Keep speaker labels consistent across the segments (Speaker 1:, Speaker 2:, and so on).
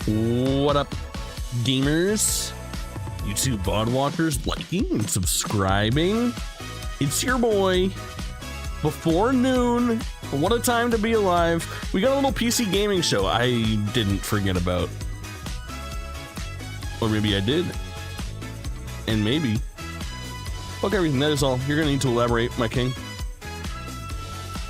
Speaker 1: What up, gamers? YouTube VOD watchers, liking and subscribing. It's your boy. Before noon. What a time to be alive. We got a little PC gaming show I didn't forget about. Or maybe I did. And maybe. Fuck everything, that is all. You're gonna need to elaborate, my king.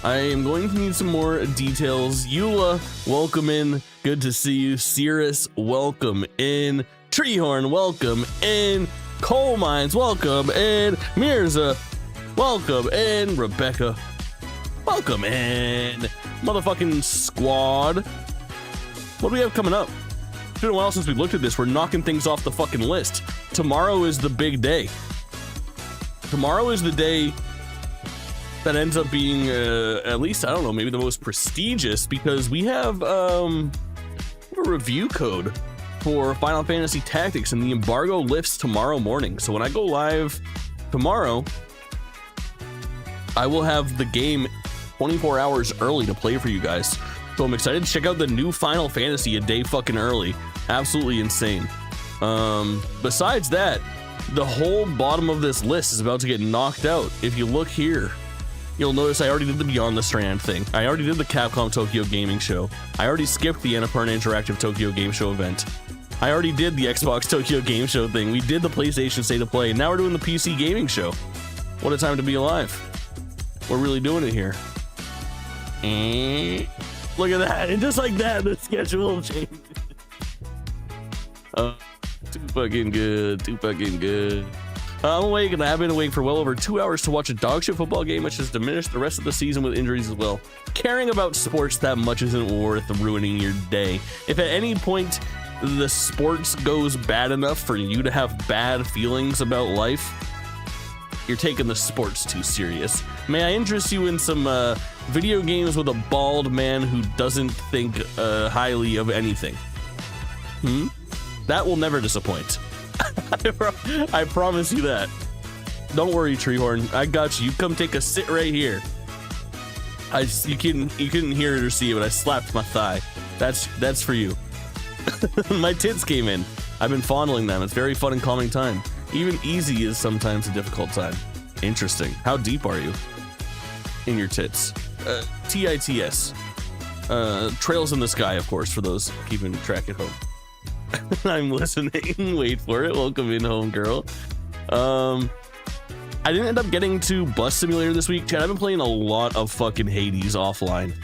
Speaker 1: I am going to need some more details. Eula, welcome in. Good to see you. Cirrus, welcome in. Treehorn, welcome in. Coal Mines, welcome in. Mirza, welcome in. Rebecca, welcome in. Motherfucking squad. What do we have coming up? It's been a while since we looked at this. We're knocking things off the fucking list. Tomorrow is the big day. Tomorrow is the day that ends up being, at least, I don't know, maybe the most prestigious, because we have a review code for Final Fantasy Tactics, and the embargo lifts tomorrow morning. So when I go live tomorrow, I will have the game 24 hours early to play for you guys. So I'm excited to check out the new Final Fantasy a day fucking early. Absolutely insane. Besides that, the whole bottom of this list is about to get knocked out. If you look here, you'll notice I already did the Beyond the Strand thing. I already did the Capcom Tokyo Gaming Show. I already skipped the Annapurna Interactive Tokyo Game Show event. I already did the Xbox Tokyo Game Show thing. We did the PlayStation State of Play, and now we're doing the PC Gaming Show. What a time to be alive. We're really doing it here. Look at that, and just like that, the schedule changed. Too fucking good, too fucking good. I'm awake, and I've been awake for well over 2 hours to watch a dogshit football game, which has diminished the rest of the season with injuries as well. Caring about sports that much isn't worth ruining your day. If at any point the sports goes bad enough for you to have bad feelings about life, you're taking the sports too serious. May I interest you in some video games with a bald man who doesn't think highly of anything? That will never disappoint. I promise you that. Don't worry, Treehorn. I got you. You come take a sit right here. You couldn't hear it or see it, but I slapped my thigh. That's for you. My tits came in. I've been fondling them. It's very fun and calming time. Even easy is sometimes a difficult time. Interesting. How deep are you in your tits? TITS. Trails in the Sky, of course, for those keeping track at home. I'm listening. Wait for it. Welcome in, home girl. I didn't end up getting to Bus Simulator this week, Chad. I've been playing a lot of fucking Hades offline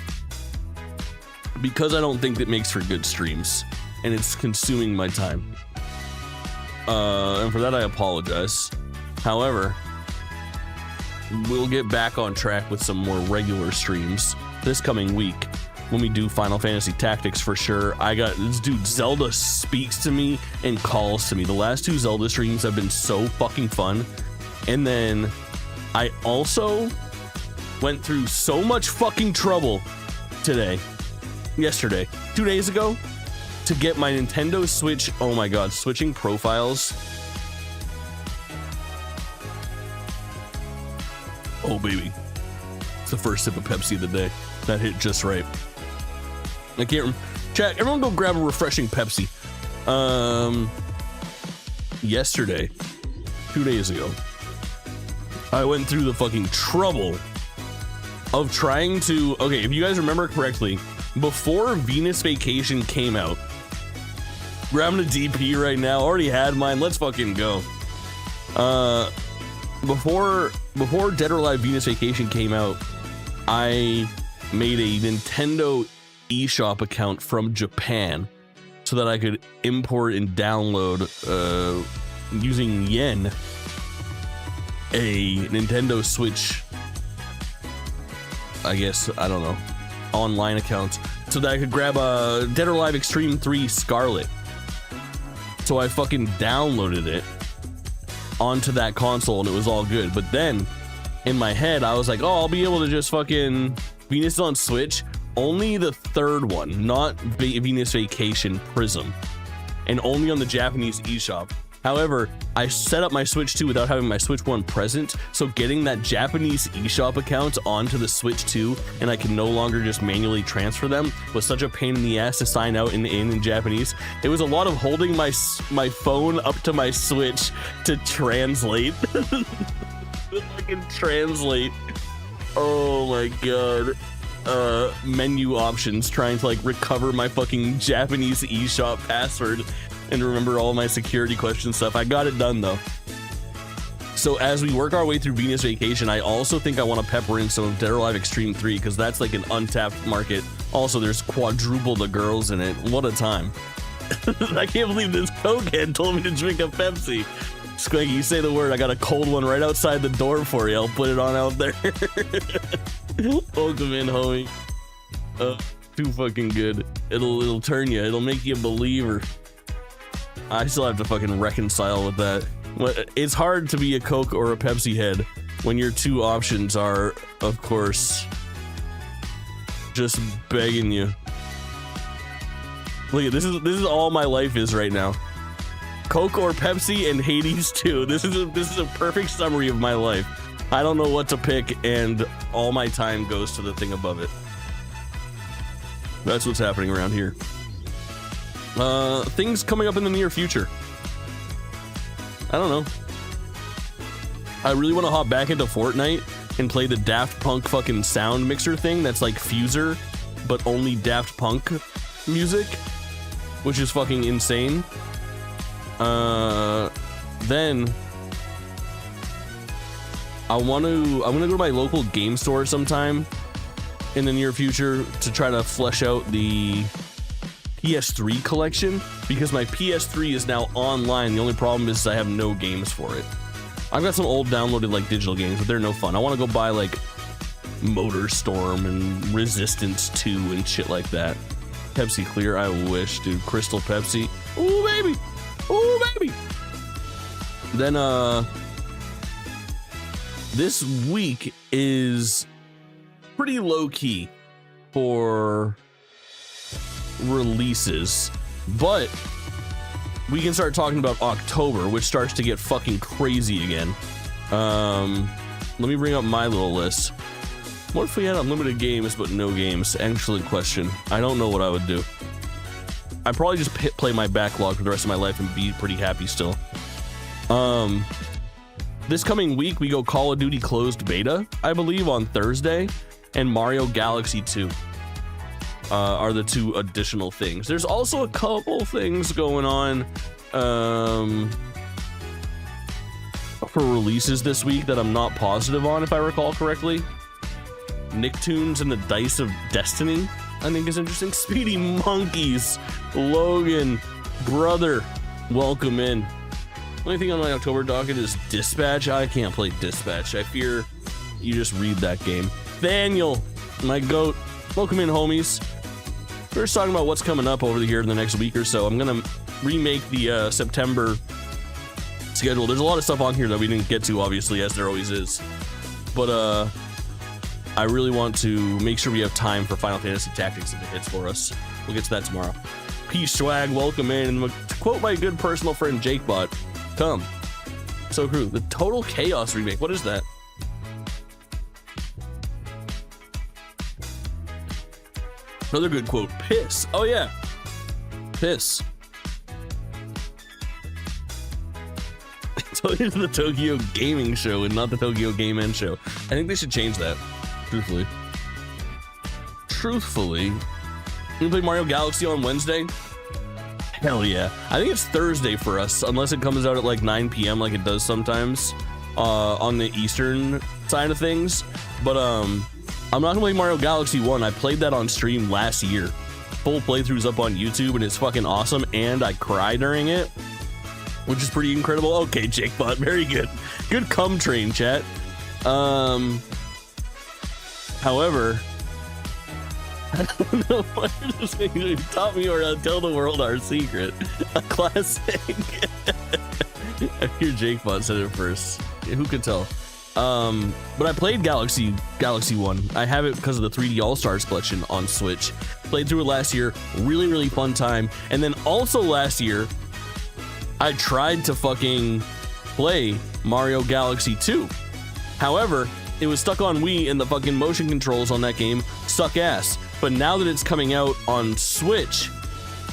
Speaker 1: because I don't think it makes for good streams, and it's consuming my time. And for that, I apologize. However, we'll get back on track with some more regular streams this coming week when we do Final Fantasy Tactics for sure. I got this dude, Zelda speaks to me and calls to me. The last two Zelda streams have been so fucking fun. And then I also went through so much fucking trouble yesterday, 2 days ago, to get my Nintendo Switch. Oh my god, switching profiles. Oh baby, it's the first sip of Pepsi of the day. That hit just right. I can't remember. Chat, everyone go grab a refreshing Pepsi. Yesterday, 2 days ago, I went through the fucking trouble of trying to, okay, if you guys remember correctly, before Venus Vacation came out, grabbing a DP right now, already had mine, let's fucking go. Before Dead or Alive Venus Vacation came out, I made a Nintendo eShop account from Japan so that I could import and download using yen a Nintendo Switch, I guess, I don't know, online account, so that I could grab a Dead or Alive Extreme 3 Scarlet. So I fucking downloaded it onto that console and it was all good. But then in my head I was like, oh, I'll be able to just fucking Venus on Switch, only the third one, not Venus Vacation Prism, and only on the Japanese eShop. However, I set up my Switch 2 without having my Switch 1 present, so getting that Japanese eShop account onto the Switch 2, and I can no longer just manually transfer them, was such a pain in the ass to sign out in Japanese. It was a lot of holding my phone up to my Switch to translate. Fucking translate. Oh my god. Menu options, trying to like recover my fucking Japanese eShop password and remember all my security question stuff. I got it done though. So as we work our way through Venus Vacation, I also think I want to pepper in some of Dead or Alive Extreme 3 because that's like an untapped market. Also, there's quadruple the girls in it. What a time. I can't believe this cokehead told me to drink a Pepsi. Squanky, you say the word, I got a cold one right outside the door for you. I'll put it on out there. Welcome in, homie. Too fucking good. It'll turn you. It'll make you a believer. I still have to fucking reconcile with that. It's hard to be a Coke or a Pepsi head when your two options are, of course, just begging you. Look at this is all my life is right now. Coke or Pepsi and Hades 2. This is a perfect summary of my life. I don't know what to pick, and all my time goes to the thing above it. That's what's happening around here. Things coming up in the near future. I don't know. I really want to hop back into Fortnite and play the Daft Punk fucking sound mixer thing that's like Fuser, but only Daft Punk music, which is fucking insane. Then I'm gonna go to my local game store sometime in the near future to try to flesh out the PS3 collection, because my PS3 is now online. The only problem is I have no games for it. I've got some old downloaded like digital games, but they're no fun. I want to go buy like Motorstorm and Resistance 2 and shit like that. Pepsi Clear, I wish, dude. Crystal Pepsi. Ooh, baby. Ooh, baby. Then, this week is pretty low-key for releases, but we can start talking about October, which starts to get fucking crazy again. Let me bring up my little list. What if we had unlimited games but no games? Excellent question. I don't know what I would do. I'd probably just play my backlog for the rest of my life and be pretty happy still. This coming week we go Call of Duty closed beta, I believe, on Thursday, and Mario Galaxy 2 are the two additional things. There's also a couple things going on for releases this week that I'm not positive on, if I recall correctly. Nicktoons and the Dice of Destiny, I think, is interesting. Speedy Monkeys, Logan, brother, welcome in. Only thing on my October docket is Dispatch. I can't play Dispatch. I fear you just read that game. Daniel, my goat, welcome in, homies. We're just talking about what's coming up over here in the next week or so. I'm gonna remake the September schedule. There's a lot of stuff on here that we didn't get to, obviously, as there always is. But I really want to make sure we have time for Final Fantasy Tactics if it hits for us. We'll get to that tomorrow. Peace, swag, welcome in. And to quote my good personal friend JakeBot, come. So crew, the Total Chaos remake. What is that? Another good quote. Piss. Oh yeah. Piss. So it's the Tokyo Gaming Show and not the Tokyo Game End Show. I think they should change that. Truthfully, you play Mario Galaxy on Wednesday? Hell yeah. I think it's Thursday for us, unless it comes out at like 9 p.m. like it does sometimes on the Eastern side of things. But I'm not gonna play Mario Galaxy 1. I played that on stream last year. Full playthroughs up on YouTube, and it's fucking awesome, and I cry during it, which is pretty incredible. Okay, JakeBot, very good. Good cum train, chat. However, I don't know what you taught me or tell the world our secret. A classic. I hear JakeBot said it first. Who could tell? But I played Galaxy 1. I have it because of the 3D All-Stars collection on Switch. Played through it last year. Really, really fun time. And then also last year, I tried to fucking play Mario Galaxy 2. However, it was stuck on Wii and the fucking motion controls on that game suck ass. But now that it's coming out on Switch,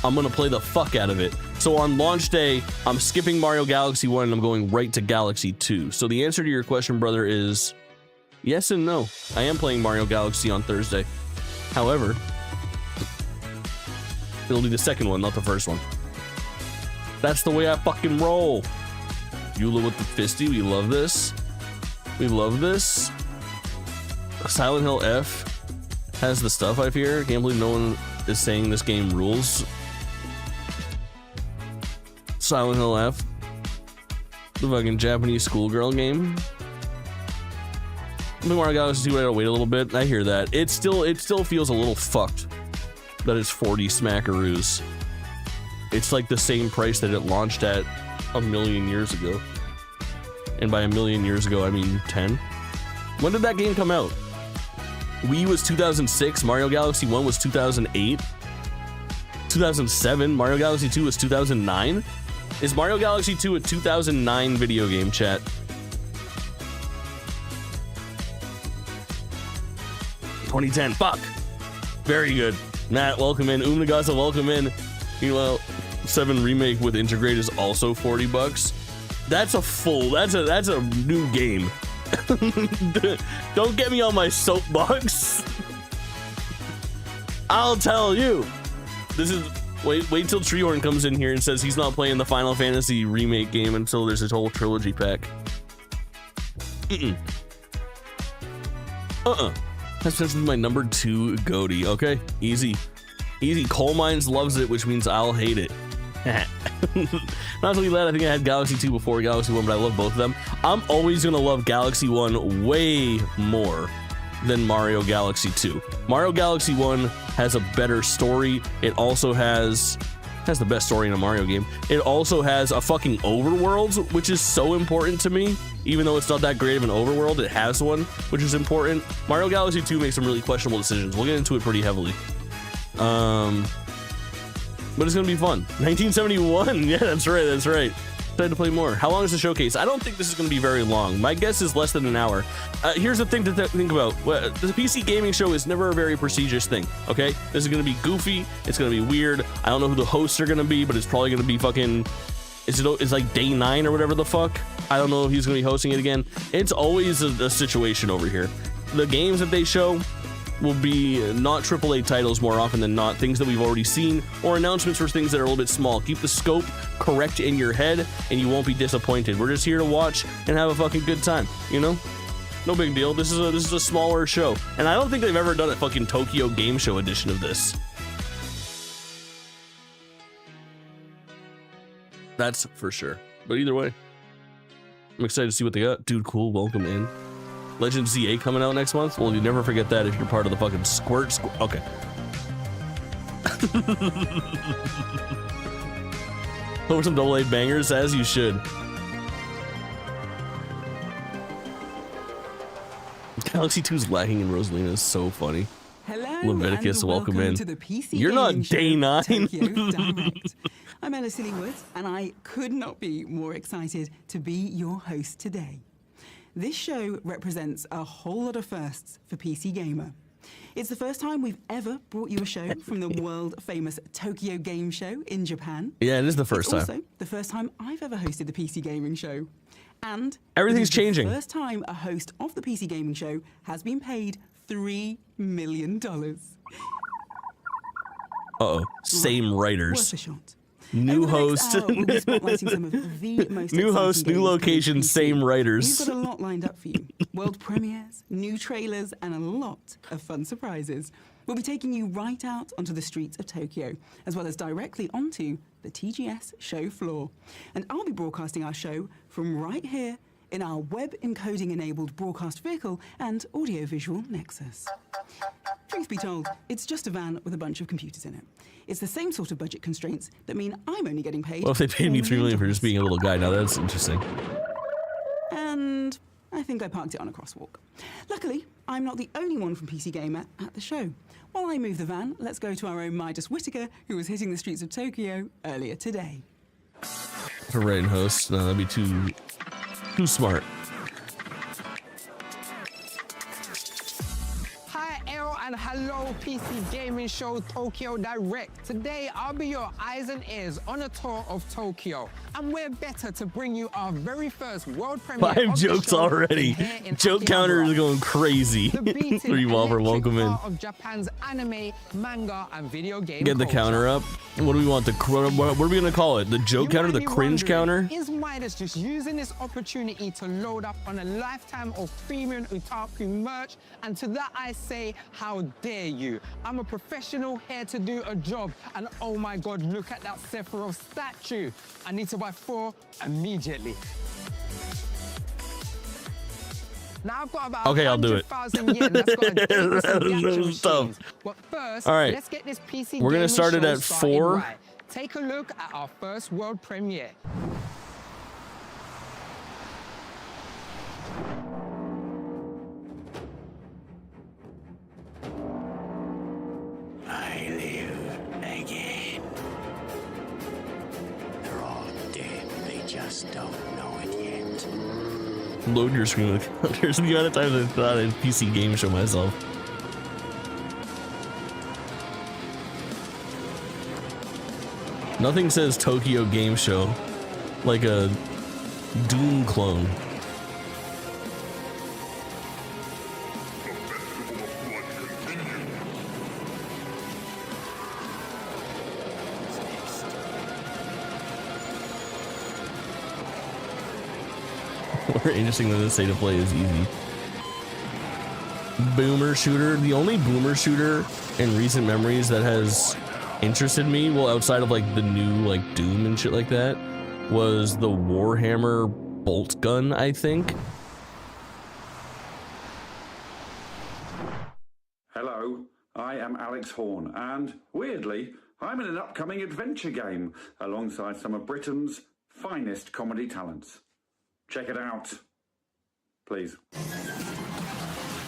Speaker 1: I'm gonna play the fuck out of it. So on launch day, I'm skipping Mario Galaxy 1 and I'm going right to Galaxy 2. So the answer to your question, brother, is yes and no. I am playing Mario Galaxy on Thursday. However, it'll be the second one, not the first one. That's the way I fucking roll. Eula with the fisty, we love this. We love this. Silent Hill F has the stuff I fear. Can't believe no one is saying this game rules. Silent Hill F. The fucking Japanese schoolgirl game. Mario Galaxy 2, I gotta wait a little bit. I hear that. It still feels a little fucked that it's 40 smackaroos. It's like the same price that it launched at a million years ago. And by a million years ago, I mean 10. When did that game come out? Wii was 2006, Mario Galaxy 1 was 2008. 2007, Mario Galaxy 2 was 2009. Is Mario Galaxy 2 a 2009 video game, chat? '2010, fuck. Very good. Matt, welcome in. Umnagasa, welcome in. Meanwhile, 7 Remake with Integrate is also $40. That's a new game. Don't get me on my soapbox. I'll tell you. This is wait till Treehorn comes in here and says he's not playing the Final Fantasy Remake game until there's a whole trilogy pack. That's just my number 2 goatee. Okay, easy. Coal Mines loves it, which means I'll hate it. Not to be glad, I think I had Galaxy 2 before Galaxy 1, but I love both of them. I'm always gonna love Galaxy 1 way more than Mario Galaxy 2. Mario Galaxy 1 has a better story. It also has the best story in a Mario game. It also has a fucking overworld, which is so important to me. Even though it's not that great of an overworld, it has one, which is important. Mario Galaxy 2 makes some really questionable decisions. We'll get into it pretty heavily. But it's gonna be fun. 1971, yeah, that's right. Excited to play more. How long is the showcase? I don't think this is gonna be very long. My guess is less than an hour. Here's the thing to think about. The PC gaming show is never a very prestigious thing, okay? This is gonna be goofy, it's gonna be weird. I don't know who the hosts are gonna be, but it's probably gonna be fucking, it's like day 9 or whatever the fuck. I don't know if he's gonna be hosting it again. It's always a situation over here. The games that they show will be not AAA titles more often than not, things that we've already seen, or announcements for things that are a little bit small. Keep the scope correct in your head, and you won't be disappointed. We're just here to watch and have a fucking good time, you know? No big deal. This is a smaller show, and I don't think they've ever done a fucking Tokyo Game Show edition of this. That's for sure. But either way, I'm excited to see what they got. Dude, cool. Welcome in. Legend ZA coming out next month? Well, you never forget that if you're part of the fucking squirt. Okay. Over some AA bangers, as you should. Galaxy 2's lacking in Rosalina is so funny.
Speaker 2: Hello,
Speaker 1: Leviticus,
Speaker 2: and
Speaker 1: welcome in.
Speaker 2: To the PC
Speaker 1: You're not day 9.
Speaker 2: Tokyo Direct. I'm Ella Sillingwood, and I could not be more excited to be your host today. This show represents a whole lot of firsts for PC Gamer. It's the first time we've ever brought you a show from the world-famous Tokyo Game Show in Japan.
Speaker 1: Yeah, it is the first time.
Speaker 2: It's also the first time I've ever hosted the PC Gaming Show. And
Speaker 1: everything's changing.
Speaker 2: The first time a host of the PC Gaming Show has been paid $3 million.
Speaker 1: Uh-oh. Same writers.
Speaker 2: Worth a shot.
Speaker 1: New host.
Speaker 2: We'll be spotlighting some of the most
Speaker 1: new host, new location, same writers.
Speaker 2: We've got a lot lined up for you. World premieres, new trailers, and a lot of fun surprises. We'll be taking you right out onto the streets of Tokyo, as well as directly onto the TGS show floor. And I'll be broadcasting our show from right here in our web encoding-enabled broadcast vehicle and audiovisual nexus. Truth be told, it's just a van with a bunch of computers in it. It's the same sort of budget constraints that mean I'm only getting paid.
Speaker 1: Well, if they paid me $3 million for just being a little guy, now that's interesting.
Speaker 2: And I think I parked it on a crosswalk. Luckily, I'm not the only one from PC Gamer at the show. While I move the van, let's go to our own Midas Whittaker, who was hitting the streets of Tokyo earlier today.
Speaker 1: For writing hosts, no, that'd be too smart.
Speaker 3: And hello, PC Gaming Show Tokyo Direct. Today, I'll be your eyes and ears on a tour of Tokyo. And we're better to bring you our very first world premiere.
Speaker 1: 5 jokes already. Joke counter is going crazy. Revolver, welcome in.
Speaker 3: Of Japan's anime, manga, and video game
Speaker 1: Get the
Speaker 3: culture.
Speaker 1: counter up. What do we want? What are we gonna call it? The joke counter, the cringe counter?
Speaker 3: Is Midas just using this opportunity to load up on a lifetime of premium Otaku merch? And to that I say, how dare you? I'm a professional here to do a job, and oh my god, look at that Sephiroth statue. I need to buy 4 immediately. Now I've got about
Speaker 1: I'll do it.
Speaker 3: 100,000 yen. That's got a date with some gacha machines. But first,
Speaker 1: all right,
Speaker 3: let's get this PC
Speaker 1: we're gonna
Speaker 3: gaming
Speaker 1: start it
Speaker 3: show
Speaker 1: at
Speaker 3: started
Speaker 1: 4.
Speaker 3: right. Take a look at our first world premiere.
Speaker 4: I live again. They're all dead. They just don't know it yet.
Speaker 1: Load your screen with counters. The amount of times I thought I'd PC game show myself. Nothing says Tokyo Game Show like a Doom clone. More interesting than this say to play is easy. Boomer shooter. The only boomer shooter in recent memories that has interested me, well, outside of like the new like Doom and shit like that, was the Warhammer bolt gun, I think.
Speaker 5: Hello, I am Alex Horn, and weirdly, I'm in an upcoming adventure game alongside some of Britain's finest comedy talents. Check it out, please.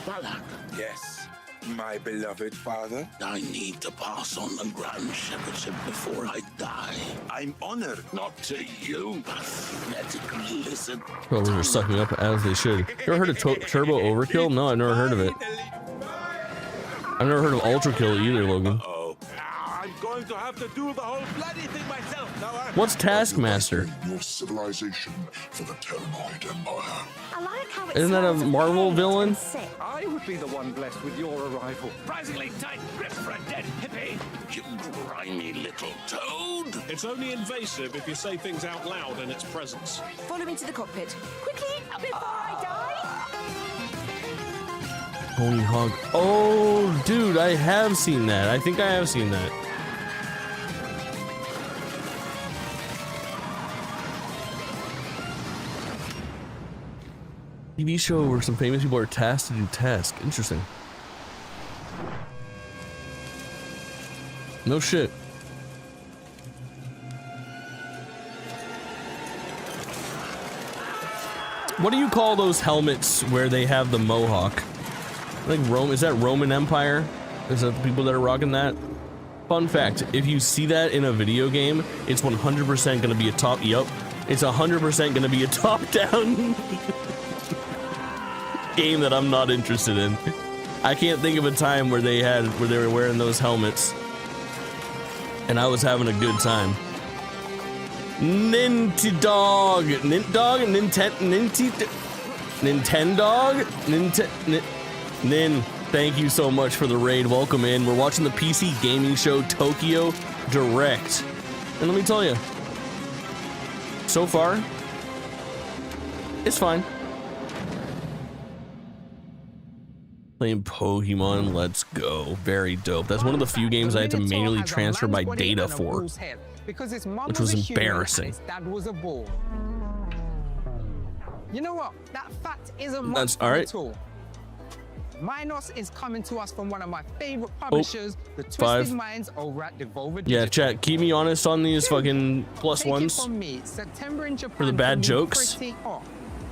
Speaker 6: Balak.
Speaker 7: Yes, my beloved father.
Speaker 6: I need to pass on the Grand Shepherdship before I die.
Speaker 7: I'm honored.
Speaker 6: Not to you, pathetic lizard.
Speaker 1: Rovers are sucking up as they should. You ever heard of Turbo Overkill? No, I've never heard of it. I've never heard of Ultra Kill either, Logan.
Speaker 7: I'm going to have to do the whole bloody thing myself now.
Speaker 1: What's Taskmaster?
Speaker 8: Your civilization for the Terranoid Empire.
Speaker 9: I like how it
Speaker 1: Isn't that a
Speaker 9: smells of
Speaker 1: Marvel
Speaker 9: eggs
Speaker 1: villain?
Speaker 9: and sick.
Speaker 5: I would be the one blessed with your arrival.
Speaker 6: Surprisingly tight grip for a dead hippie. You grimy little toad.
Speaker 10: It's only invasive if you say things out loud in its presence.
Speaker 9: Follow me to the cockpit. Quickly, before I die.
Speaker 1: Pony Hog. Oh, dude, I have seen that. I think I have seen that. TV show where some famous people are tasked to do tasks. Interesting. No shit. What do you call those helmets where they have the mohawk? Like is that Roman Empire? Is that the people that are rocking that? Fun fact, if you see that in a video game, it's 100% gonna be a top, yup. It's 100% gonna be a top-down game that I'm not interested in. I can't think of a time where they were wearing those helmets and I was having a good time. Nintendog, Nin, thank you so much for the raid. Welcome in. We're watching the PC Gaming Show Tokyo Direct. And let me tell you, so far, it's fine. Playing Pokemon, let's go. Very dope. That's one of the few games I had to manually transfer my data for, which was embarrassing.
Speaker 3: That was a ball. You know what? That fact isn't
Speaker 1: That's
Speaker 3: much
Speaker 1: all right.
Speaker 3: at all. Minos is coming to us from one of my favorite publishers, the Twisted
Speaker 1: 5.
Speaker 3: Minds over at Devolver
Speaker 1: Yeah,
Speaker 3: Digital.
Speaker 1: chat, keep me honest on these fucking plus
Speaker 3: Take it
Speaker 1: ones.
Speaker 3: from me, September in Japan
Speaker 1: For the bad
Speaker 3: can be
Speaker 1: jokes.
Speaker 3: pretty hot.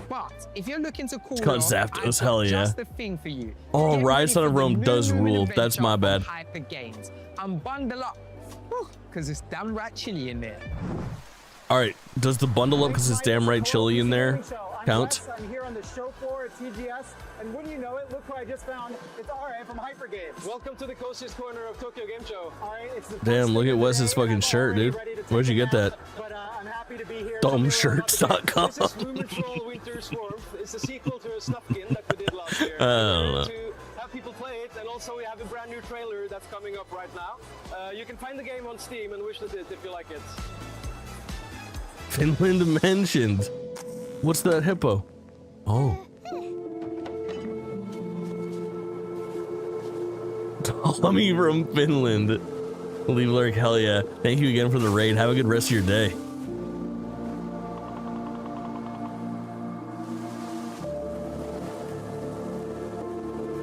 Speaker 3: But if you're looking to cool
Speaker 1: called
Speaker 3: off,
Speaker 1: Zapdos,
Speaker 3: I've got
Speaker 1: hell yeah.
Speaker 3: just the thing for you.
Speaker 1: Oh,
Speaker 3: Get
Speaker 1: Rise
Speaker 3: ready
Speaker 1: Son of
Speaker 3: for the
Speaker 1: Rome
Speaker 3: new
Speaker 1: does
Speaker 3: Moon
Speaker 1: rule. That's
Speaker 3: Adventure
Speaker 1: my
Speaker 3: from
Speaker 1: bad.
Speaker 3: Hyper Games. And bundle up, because it's damn right chilly in there.
Speaker 1: All right, does the bundle up because it's damn right chili in there count?
Speaker 11: I'm here on the show floor at TGS, and wouldn't you know it, look who I just found. It's RA from Hyper Games. Welcome to the coziest corner of Tokyo Game Show. All right, it's the
Speaker 1: Damn, look at Wes's fucking shirt, dude. Where'd you get that?
Speaker 11: But I'm happy to be here.
Speaker 1: Dumbshirts.com.
Speaker 11: This is Lumen Troll Winter Swarm. It's the sequel to a Snufkin that we did last year.
Speaker 1: I don't know.
Speaker 11: To have people play it, and also we have a brand new trailer that's coming up right now. You can find the game on Steam and wishlist it if you like it.
Speaker 1: Finland mentioned. What's that hippo? Oh. Tommy from Finland. Leave lyric, hell yeah. Thank you again for the raid. Have a good rest of your day.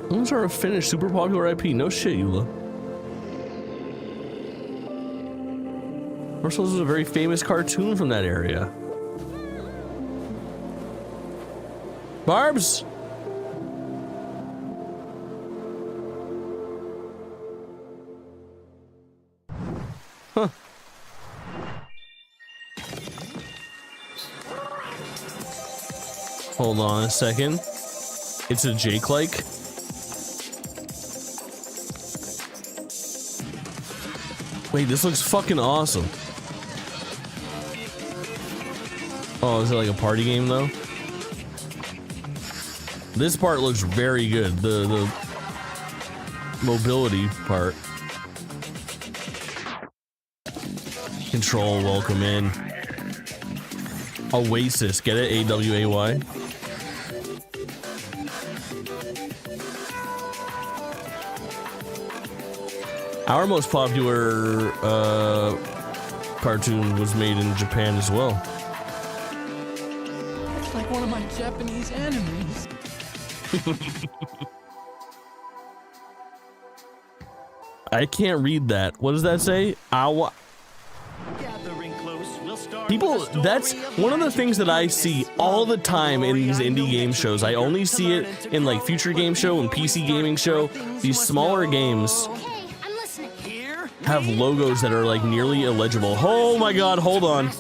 Speaker 1: Those are a Finnish super popular IP. No shit, Eula. Marcel's is a very famous cartoon from that area. Barbs! Huh. Hold on a second. It's a Jake-like. Wait, this looks fucking awesome. Oh, is it like a party game though? This part looks very good. The mobility part. Control, welcome in. Oasis, get it? A-W-A-Y. Our most popular cartoon was made in Japan as well.
Speaker 12: It's like one of my Japanese animes.
Speaker 1: I can't read that. What does that say? Awa. People, that's one of the things that I see all the time in these indie game shows. I only see it in like Future Game Show and PC Gaming Show. These smaller games have logos that are like nearly illegible. Oh my god, hold on.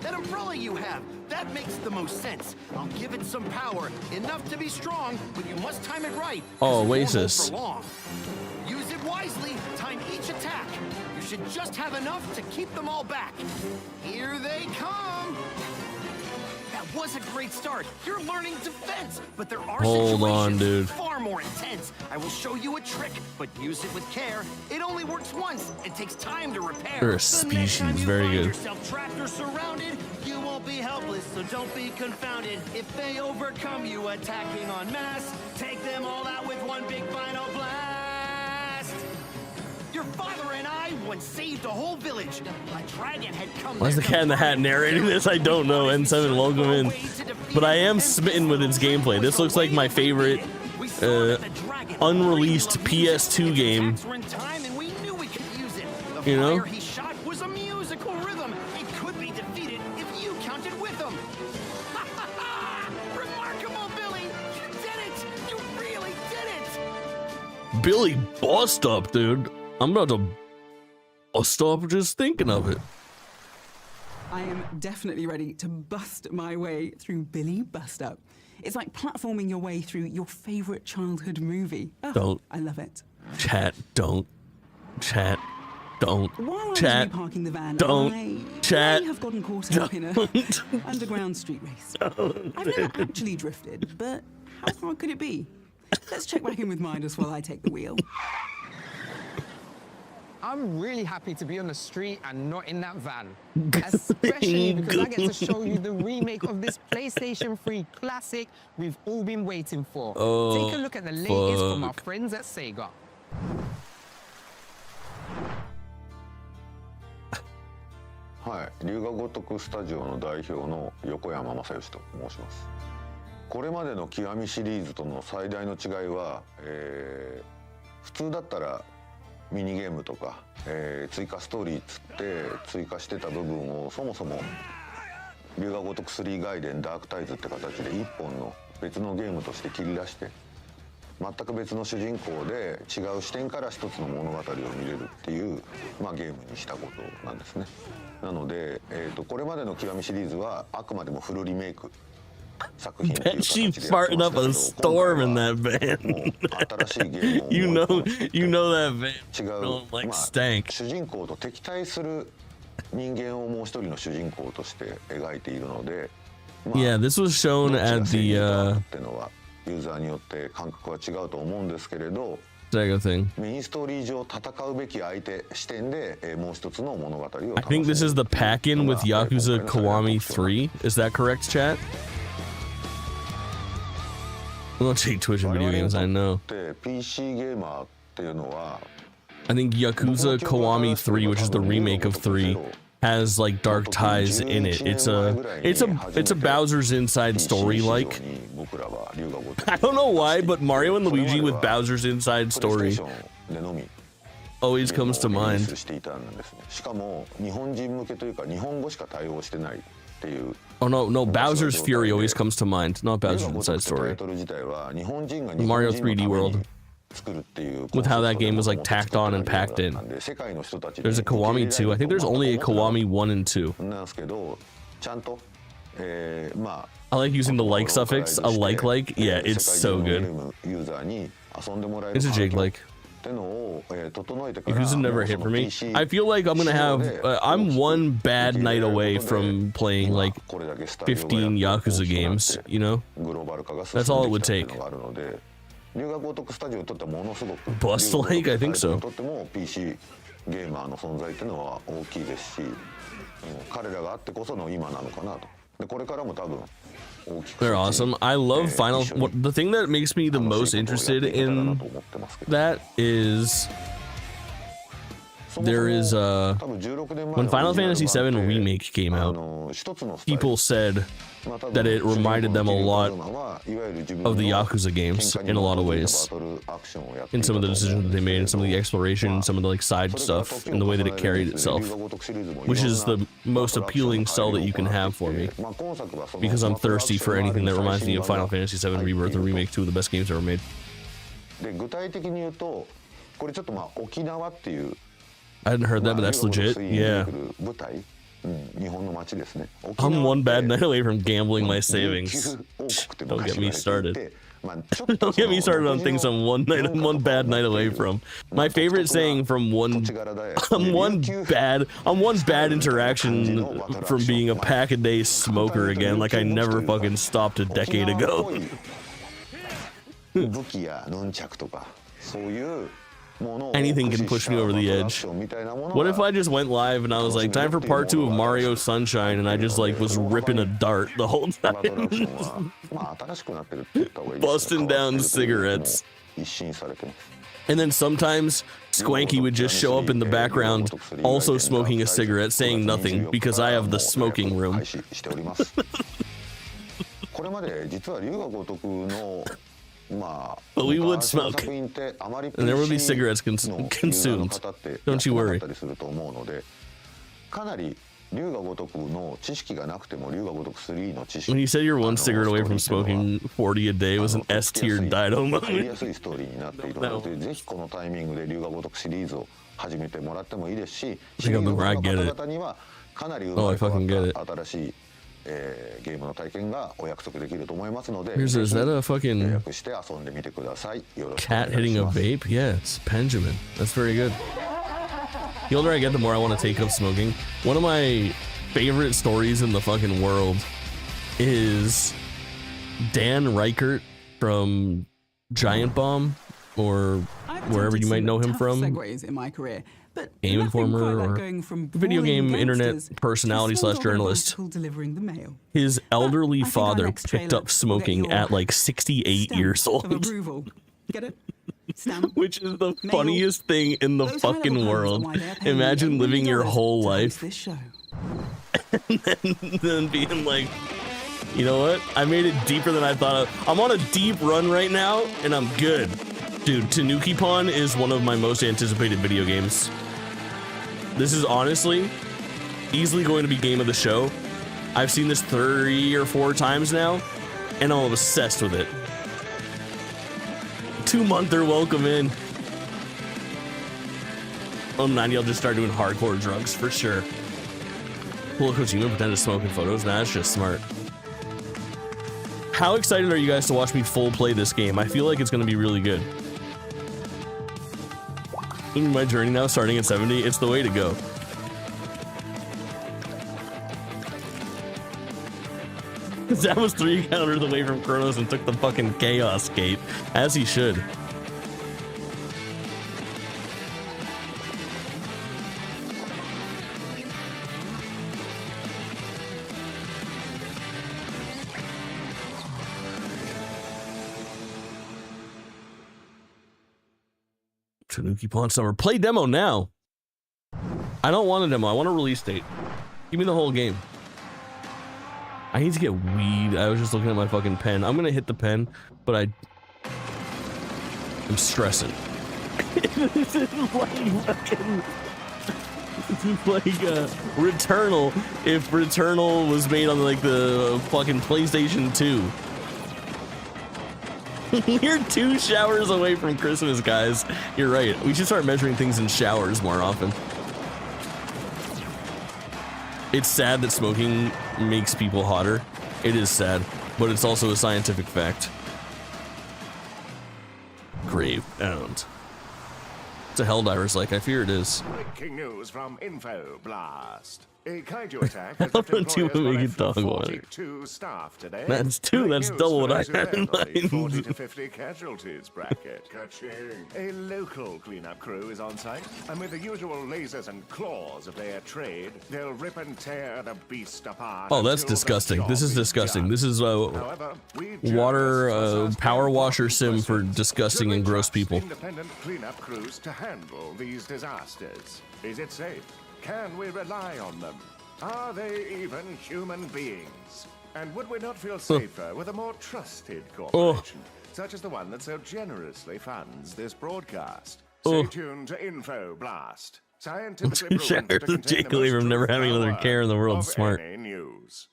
Speaker 13: That umbrella you have, that makes the most sense. I'll give it some power, enough to be strong, but you must time it right.
Speaker 1: Oh, Oasis.
Speaker 13: Use it wisely, time each attack. You should just have enough to keep them all back. Here they come. That was a great start. You're learning defense, but there are
Speaker 1: Hold on, dude.
Speaker 13: far more intense. I will show you a trick, but use it with care. It only works once and takes time to repair.
Speaker 1: They're a species, very good.
Speaker 13: Yourself trapped or surrounded, you won't be helpless, so don't be confounded. If they overcome you attacking en masse, take them all out with one big final blast. Your father and I once saved a whole village. A dragon had come.
Speaker 1: Why's the Cat in the Hat narrating this? I don't know. N7, welcome in. But I am smitten with its gameplay. This looks like my favorite unreleased PS2 game. You know?
Speaker 13: He shot was a musical rhythm. It could be defeated if you counted with them. Remarkable, Billy. You did it. You really did it.
Speaker 1: Billy bust up, dude. I'm about to bust up just thinking of it.
Speaker 2: I am definitely ready to bust my way through Billy Bust Up. It's like platforming your way through your favorite childhood movie. Oh,
Speaker 1: Don't.
Speaker 2: I love it.
Speaker 1: Chat, don't. Chat, don't.
Speaker 2: While
Speaker 1: Chat,
Speaker 2: I was reparking the van,
Speaker 1: don't.
Speaker 2: I
Speaker 1: Chat,
Speaker 2: may have gotten caught up in a underground street race. I've never actually drifted, but how hard could it be? Let's check back in with Midas while I take the wheel.
Speaker 3: I'm really happy to be on the street and not in that van. Especially because I get to show you the remake of this PlayStation 3 classic we've all been waiting for. Take a look at the latest from our friends at Sega.
Speaker 14: はい、龍が如くスタジオの代表の横山正義と申します。これまでの極みシリーズとの最大の違いは、普通だったらミニゲームとか、追加ストーリーつって追加してた部分をそもそも龍が如く3外伝ダークタイズって形で1本の別のゲームとして切り出して全く別の主人公で違う視点から一つの物語を見れるっていう、まあ、ゲームにしたことなんですね。なので、これまでの極みシリーズはあくまでもフルリメイク作品っていう
Speaker 1: Bet
Speaker 14: 形でや
Speaker 1: she
Speaker 14: ってました
Speaker 1: farting
Speaker 14: け
Speaker 1: up a
Speaker 14: ど、
Speaker 1: storm in that van.
Speaker 14: もう新しいゲームを
Speaker 1: you
Speaker 14: 思い
Speaker 1: know
Speaker 14: 込んでいて
Speaker 1: you know that van
Speaker 14: 違う、
Speaker 1: don't like
Speaker 14: まあ、
Speaker 1: stank.
Speaker 14: 主人公と敵対する人間をもう一人の主人公として描いているので、まあ、
Speaker 1: Yeah, this was shown
Speaker 14: どっちが
Speaker 1: at
Speaker 14: 正
Speaker 1: the
Speaker 14: 義かっていうのはユーザーによって感覚は違うと思うんですけれど、
Speaker 1: Sega thing.
Speaker 14: メインストーリー上戦うべき相手視点でもう一つの物語を楽しむ。
Speaker 1: I think this is the pack-in with Yakuza Kiwami 3. Is that correct, chat? I don't take Twitch and video games, I know.
Speaker 14: で PC ゲーマーっていうのは
Speaker 1: I think Yakuza Kiwami 3, which is the remake of 3, has like dark ties in it. It's a Bowser's Inside Story like. I don't know why, but Mario and Luigi with Bowser's Inside Story always comes to mind.
Speaker 14: しかも日本人向けというか日本語しか対応してないっていう。
Speaker 1: Oh no, Bowser's Fury always comes to mind, not Bowser's Inside Story. Mario 3D World. With how that game was like tacked on and packed in. There's a Kiwami 2. I think there's only a Kiwami 1 and 2. I like using the like suffix. A like. Yeah, it's so good. It's a Jake like. Yakuza never hit for me. I feel like I'm gonna have. I'm one bad night away from playing like 15 Yakuza games. You know, that's all it would take. Bust like, I think so. They're awesome. I love Final. The thing that makes me the most interested in that is there is when Final Fantasy VII Remake came out, people said that it reminded them a lot of the Yakuza games in a lot of ways, in some of the decisions that they made, in some of the exploration, some of the like side stuff, and the way that it carried itself, which is the most appealing sell that you can have for me, because I'm thirsty for anything that reminds me of Final Fantasy VII Rebirth or Remake, 2 of the best games ever made. I hadn't heard that, but that's legit. Yeah. I'm one bad night away from gambling my savings. Don't get me started. Don't get me started on things I'm one bad night away from. My favorite saying from one bad interaction from being a pack-a-day smoker again, like I never fucking stopped a decade ago. Anything can push me over the edge. What if I just went live and I was like, time for part 2 of Mario Sunshine, and I just like was ripping a dart the whole time, busting down cigarettes. And then sometimes Squanky would just show up in the background, also smoking a cigarette, saying nothing, because I have the smoking room. But we would smoke, and there would be cigarettes consumed. Don't you worry. When you said you're one cigarette away from smoking 40 a day was an S-tier Dido moment. I think I get it. Oh, I fucking get it. Is that a fucking cat hitting a vape? Yeah, it's Benjamin. That's very good. The older I get, the more I want to take up smoking. One of my favorite stories in the fucking world is Dan Reichert from Giant Bomb, or wherever you might know him from.
Speaker 2: Segues in my career, but
Speaker 1: Game Informer or video game internet personality / journalist. His elderly father picked up smoking at like 68 years old.
Speaker 2: Get it?
Speaker 1: Which is the funniest thing in the fucking world. Imagine living your whole life and then being like, you know what? I made it deeper than I thought. I'm on a deep run right now and I'm good. Dude, Tanuki Pon is one of my most anticipated video games. This is honestly easily going to be game of the show. I've seen this 3 or 4 times now and I'm obsessed with it. 2-monther, welcome in. Oh, 90, I'll just start doing hardcore drugs for sure. Pull a Kojima, pretend to smoke in photos. Nah, that's just smart. How excited are you guys to watch me full play this game? I feel like it's going to be really good. In my journey now, starting at 70, it's the way to go. That was 3 counters away from Kronos and took the fucking Chaos Gate, as he should. Tanuki Pawn Summer. Play demo now. I don't want a demo. I want a release date. Give me the whole game. I need to get weed. I was just looking at my fucking pen. I'm gonna hit the pen, but I'm stressing. This is like fucking... This is like Returnal if Returnal was made on like the fucking PlayStation 2. You're 2 showers away from Christmas, guys. You're right. We should start measuring things in showers more often. It's sad that smoking makes people hotter. It is sad, but it's also a scientific fact. Gravebound. It's a Helldiver's like. I fear it is.
Speaker 6: Breaking news from Info Blast. A kaiju attack has
Speaker 1: left employers bereft of
Speaker 6: 42 staff today.
Speaker 1: That's 2. That's double what I had in mind.
Speaker 6: 40 to 50 casualties bracket. A local cleanup crew is on site, and with the usual lasers and claws of their trade, they'll rip and tear the beast apart.
Speaker 1: Oh, that's disgusting. This is disgusting. This is
Speaker 6: However,
Speaker 1: water power washer sim for disgusting and gross people.
Speaker 6: Independent cleanup crews to handle these disasters. Is it safe? Can we rely on them? Are they even human beings? And would we not feel safer with a more trusted corporation, such as the one that so generously funds this broadcast? Stay tuned to Info Blast. Scientifically proven to contain
Speaker 1: Jake Lee from never having another care in the world. Smart.
Speaker 6: News.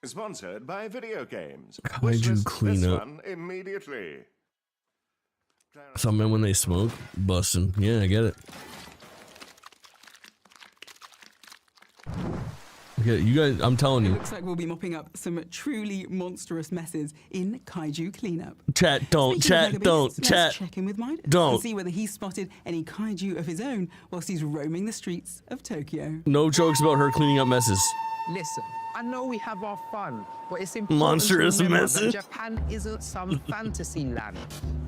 Speaker 6: Sponsored by video games.
Speaker 1: Kaiju cleanup.
Speaker 6: Immediately.
Speaker 1: Some men when they smoke, busting. Yeah, I get it. Okay, you guys, I'm telling you.
Speaker 2: Looks like we'll be mopping up some truly monstrous messes in Kaiju Cleanup.
Speaker 1: Chat, don't, chat, don't, chat.
Speaker 2: Let's check in with Midas
Speaker 1: don't.
Speaker 2: and see whether he's spotted any kaiju of his own whilst he's roaming the streets of Tokyo.
Speaker 1: No jokes about her cleaning up messes.
Speaker 3: Listen, I know we have our fun, but it's important
Speaker 1: Monstrous
Speaker 3: to remember
Speaker 1: messes.
Speaker 3: that Japan isn't some fantasy land.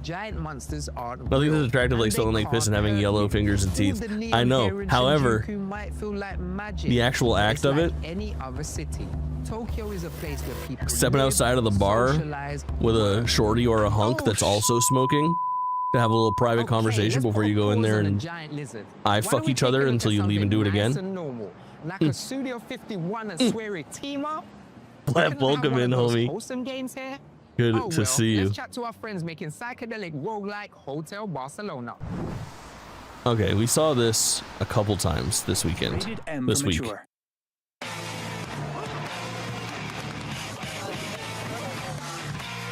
Speaker 3: Giant monsters aren't
Speaker 1: Nothing
Speaker 3: real,
Speaker 1: is attractive like
Speaker 3: and
Speaker 1: stolen
Speaker 3: they
Speaker 1: like piss and
Speaker 3: can't
Speaker 1: having
Speaker 3: hurt
Speaker 1: yellow
Speaker 3: you.
Speaker 1: fingers and
Speaker 3: All
Speaker 1: teeth.
Speaker 3: the neon
Speaker 1: I know.
Speaker 3: here in
Speaker 1: However,
Speaker 3: Shinjuku might feel like magic,
Speaker 1: the actual
Speaker 3: but
Speaker 1: act
Speaker 3: it's
Speaker 1: of
Speaker 3: like
Speaker 1: it,
Speaker 3: any other city. Tokyo is a place where people
Speaker 1: stepping
Speaker 3: live,
Speaker 1: outside of the bar
Speaker 3: socialize,
Speaker 1: with a shorty or a hunk that's also smoking to have a little private conversation before you go in there and eye fuck each other until you leave and do it again.
Speaker 3: Like a Studio 51 and Swery team up.
Speaker 1: Welcome in, homie.
Speaker 3: Wholesome games here.
Speaker 1: Good to see you.
Speaker 3: Let's chat to our friends making psychedelic roguelike Hotel Barcelona.
Speaker 1: Okay, we saw this a couple times this weekend. This week.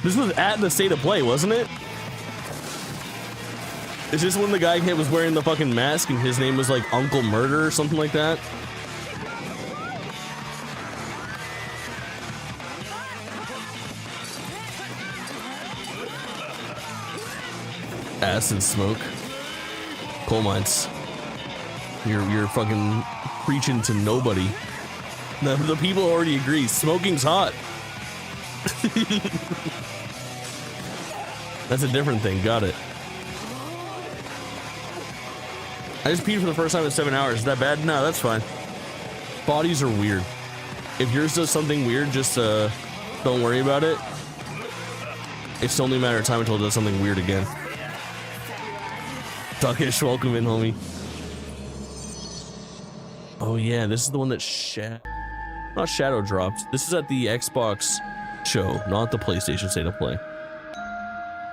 Speaker 1: This was at the State of Play, wasn't it? Is this when the guy was wearing the fucking mask and his name was like Uncle Murder or something like that? Acid smoke. Coal mines. You're fucking preaching to nobody. The people already agree. Smoking's hot. That's a different thing. Got it. I just peed for the first time in 7 hours. Is that bad? No, that's fine. Bodies are weird. If yours does something weird, just don't worry about it. It's only a matter of time until it does something weird again. Duckish, welcome in, homie. Oh yeah, this is the one that not shadow dropped. This is at the Xbox show, not the PlayStation State of Play.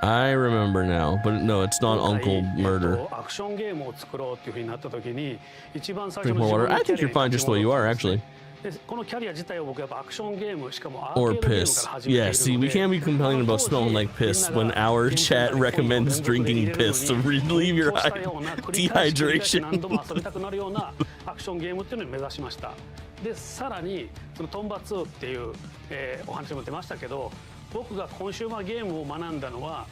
Speaker 1: I remember now, but no, it's not Uncle Murder. Drink more water. I think you're fine just the way you are, actually. Or piss. Yeah, see, we can't be complaining about smelling like piss when our chat recommends drinking piss to relieve your dehydration.
Speaker 15: でさらにそのトンバ2っていう、お話も出ましたけど、僕がコンシューマーゲームを学んだのは、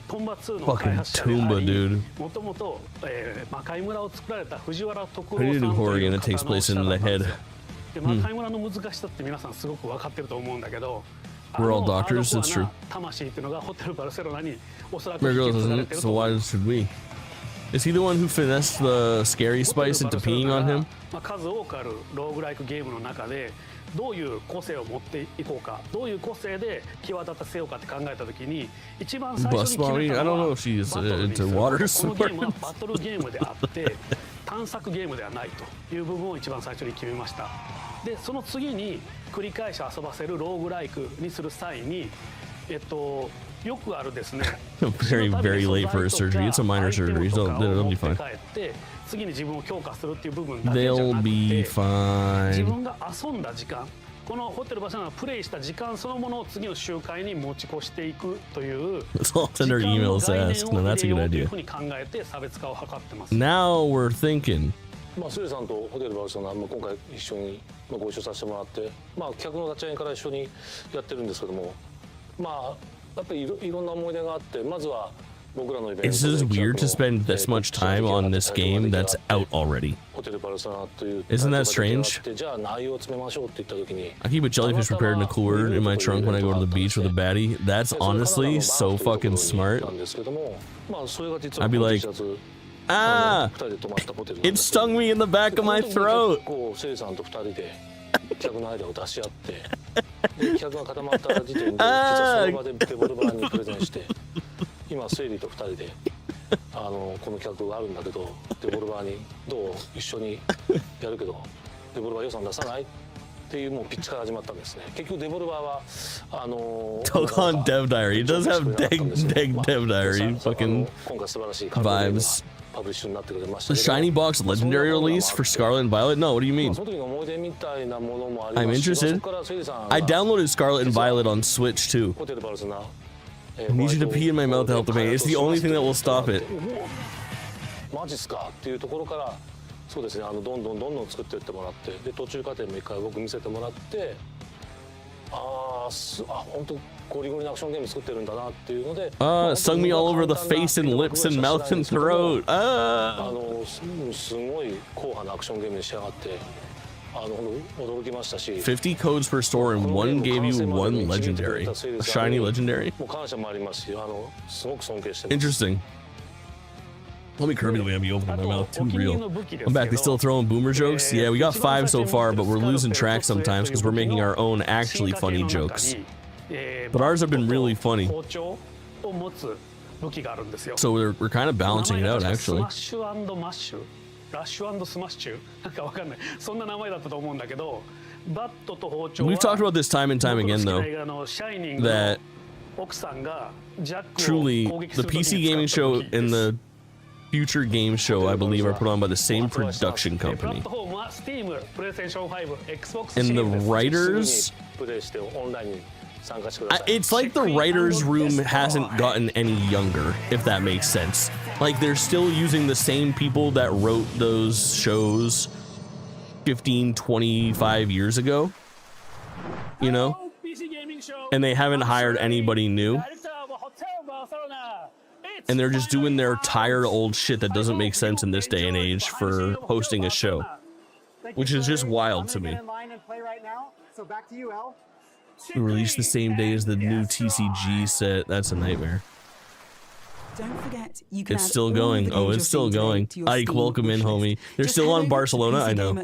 Speaker 15: トンバ2の開発者であり、もともと魔界村を作られた藤原徳郎さんという方のおっしゃったんですよ。で魔界村の難しさって皆さんすごく分かってると思うんだけど、
Speaker 1: We're all doctors, it's true.
Speaker 15: 魂っていうのがホテルバルセロナにおそらく
Speaker 1: Mirgos isn't, so why should we? Is he the one who finessed the scary spice into peeing on him?
Speaker 15: 数多くあるローグライクゲームの中でどういう個性を持っていこうか、どういう個性で際立たせようかって考えたときに一番最初に決めたのはバトルにする。このゲームはバトルゲームであって探索ゲームではないという部分を一番最初に決めました。でその次に繰り返し遊ばせるローグライクにする際によくあるですね。
Speaker 1: Very, very late for a surgery. It's a minor surgery, so they'll be fine.
Speaker 15: 次に自分を強化するっていう部分だけじゃなくて、
Speaker 1: They'll be fine.
Speaker 15: 自分が遊んだ時間、このホテルバルセロナがプレイした時間そのものを次の集会に持ち越していくという。
Speaker 1: Let's all send our emails to ask. No, that's a good idea.
Speaker 15: ふうに考えて差別化を図ってます。
Speaker 1: Now we're thinking.
Speaker 16: まあスレさんとホテルバルセロナ、今回一緒にご一緒させてもらって、まあ客の立ち上げから一緒にやってるんですけども、まあやっぱりいろんな思い出があって、まずは僕らのイベントで。
Speaker 1: It's just weird to spend this much time on this game that's out already. Isn't that strange? I keep a jellyfish prepared in a cooler in my trunk when I go to the beach with a baddie. That's honestly so fucking smart. I'd be like, ah, it stung me in the back of my throat.
Speaker 16: 客の間を出し合ってで客が固まった時点で実はその場でデボルバーにプレゼンして今セイリーと2人でこの企画があるんだけどデボルバーにどう一緒にやるけどデボルバー予算出さないっていうもうピッチから始まったんですね。結局デボルバーは
Speaker 1: Dokkan Dev Diary. It does have Dev Diary fucking vibes. The shiny box legendary release for Scarlet and Violet? No, what do you mean? I'm interested. I downloaded Scarlet and Violet on Switch too. I need you to pee in my mouth to help the pain. It's the only thing that will stop it.
Speaker 16: マジっすかっていうところからそうですね、どんどん作っていってもらってで途中過程も一回僕見せてもらって本当ゴリゴリなアクションゲーム作ってるんだなっていうので
Speaker 1: stung me all over the face and lips and mouth and throat.
Speaker 16: すごい硬派なアクションゲームに仕上がって驚きましたし
Speaker 1: 50 codes per store and one gave you one legendary. A shiny legendary?
Speaker 16: もう感謝もありますしすごく尊敬してます。
Speaker 1: Interesting. Let me curb the way I be opening my mouth. Too real. I'm back. They still throwing boomer jokes? Yeah, we got 5 so far, but we're losing track sometimes because we're making our own actually funny jokes. But ours have been really funny. So we're kind of balancing it out, actually.
Speaker 15: ラッシュ&スマッシュなんかわかんないそんな名前だったと思うんだけどバットと包丁は
Speaker 1: We've talked about this time and time again though that truly the PC gaming show and the future game show I believe are put on by the same production company. And the writers it's like the writer's room hasn't gotten any younger, if that makes sense. Like they're still using the same people that wrote those shows 15, 25 years ago, you know? And they haven't hired anybody new. And they're just doing their tired old shit that doesn't make sense in this day and age for hosting a show, which is just wild to me. Released the same day as the new TCG set. That's a nightmare.
Speaker 2: Don't forget, you can
Speaker 1: it's still going. Oh, it's still going. Ike, welcome in, homie. They're still on Barcelona. I know.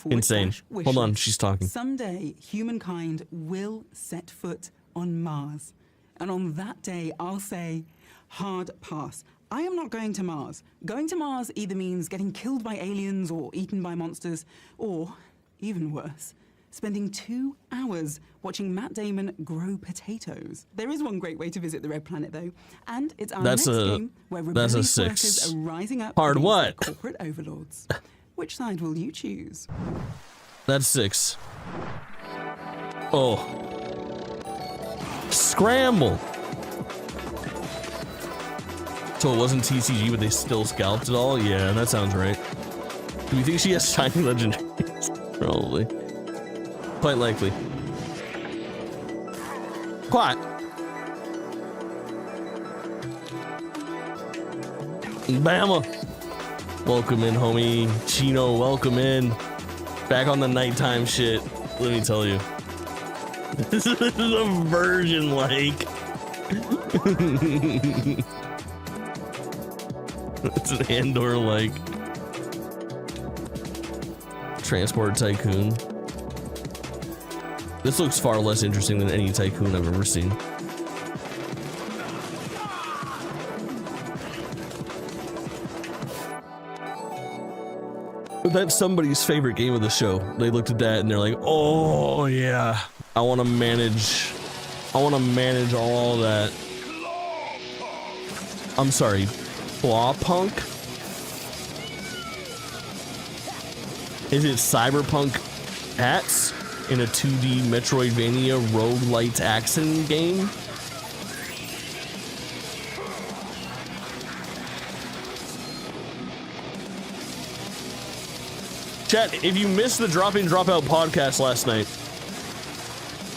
Speaker 1: Insane. Hold on, she's talking.
Speaker 2: Someday, humankind will set foot on Mars. And on that day, I'll say, hard pass. I am not going to Mars. Going to Mars either means getting killed by aliens or eaten by monsters, or, even worse, spending 2 hours watching Matt Damon grow potatoes. There is one great way to visit the Red Planet, though, and it's our next game where rebellious workers are rising up against their corporate overlords. Which side will you choose?
Speaker 1: That's 6. Oh. Scramble. So it wasn't TCG, but they still scalped it all? Yeah, that sounds right. Do you think she has shiny legendaries? Probably. Quite likely. Quite. Bama. Welcome in, homie. Chino, welcome in. Back on the nighttime shit. Let me tell you. This is a version like. It's an Andor like. Transport Tycoon. This looks far less interesting than any Tycoon I've ever seen. That's somebody's favorite game of the show. They looked at that and they're like, oh yeah, I want to manage all that. I'm sorry, Clawpunk? Is it Cyberpunk hats in a 2D Metroidvania roguelite action game? Chat, if you missed the Drop In Drop Out podcast last night,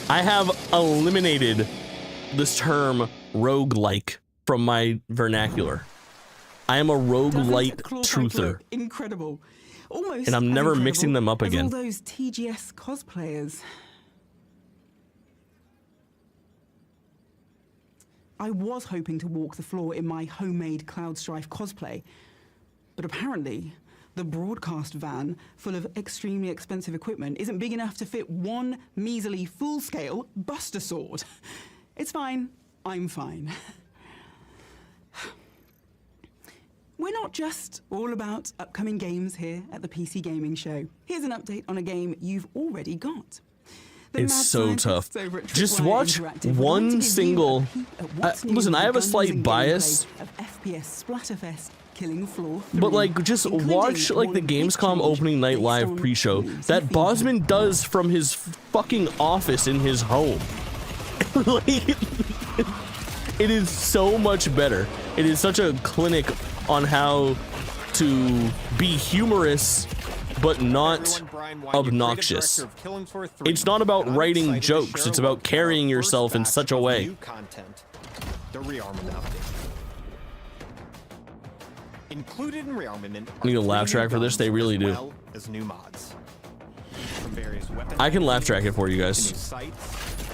Speaker 1: I have eliminated this term roguelike from my vernacular. I am a roguelite truther.
Speaker 2: Incredible. Almost
Speaker 1: and I'm never mixing them up again.
Speaker 2: All those TGS cosplayers. I was hoping to walk the floor in my homemade Cloud Strife cosplay, but apparently the broadcast van full of extremely expensive equipment isn't big enough to fit one measly full-scale Buster Sword. It's fine. I'm fine. We're not just all about upcoming games here at the PC Gaming Show. Here's an update on a game you've already got.
Speaker 1: It's so tough. Just watch one single... listen, I have a slight bias.
Speaker 2: FPS Splatterfest Killing Floor 3,
Speaker 1: but like, just watch like the Gamescom opening night live pre-show that Bosman does from his fucking office in his home. Like, it is so much better. It is such a clinic on how to be humorous but not obnoxious. It's not about writing jokes, it's about carrying yourself in such a way.
Speaker 17: The rearmament update. Included in rearmament
Speaker 1: I need a laugh track for this, they really do.
Speaker 17: well as new mods. From various weapons,
Speaker 1: I can laugh track it for you guys.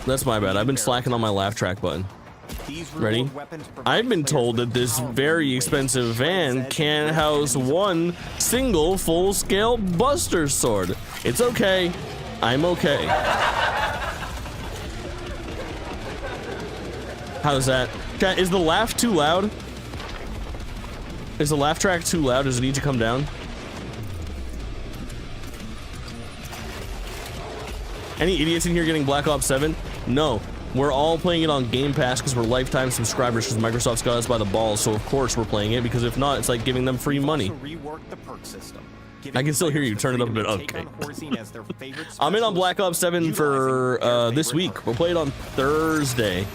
Speaker 1: That's my bad. I've been slacking on my laugh track button. Ready? I've been told that this very expensive van can't house one single full-scale Buster Sword. It's okay. I'm okay. How's that? Is the laugh too loud? Is the laugh track too loud? Does it need to come down? Any idiots in here getting Black Ops 7? No. We're all playing it on Game Pass because we're lifetime subscribers because Microsoft's got us by the balls, so of course we're playing it, because if not, it's like giving them free money. I can still hear you. Turn it up a bit. Okay. I'm in on Black Ops 7 for this week. We'll play it on Thursday.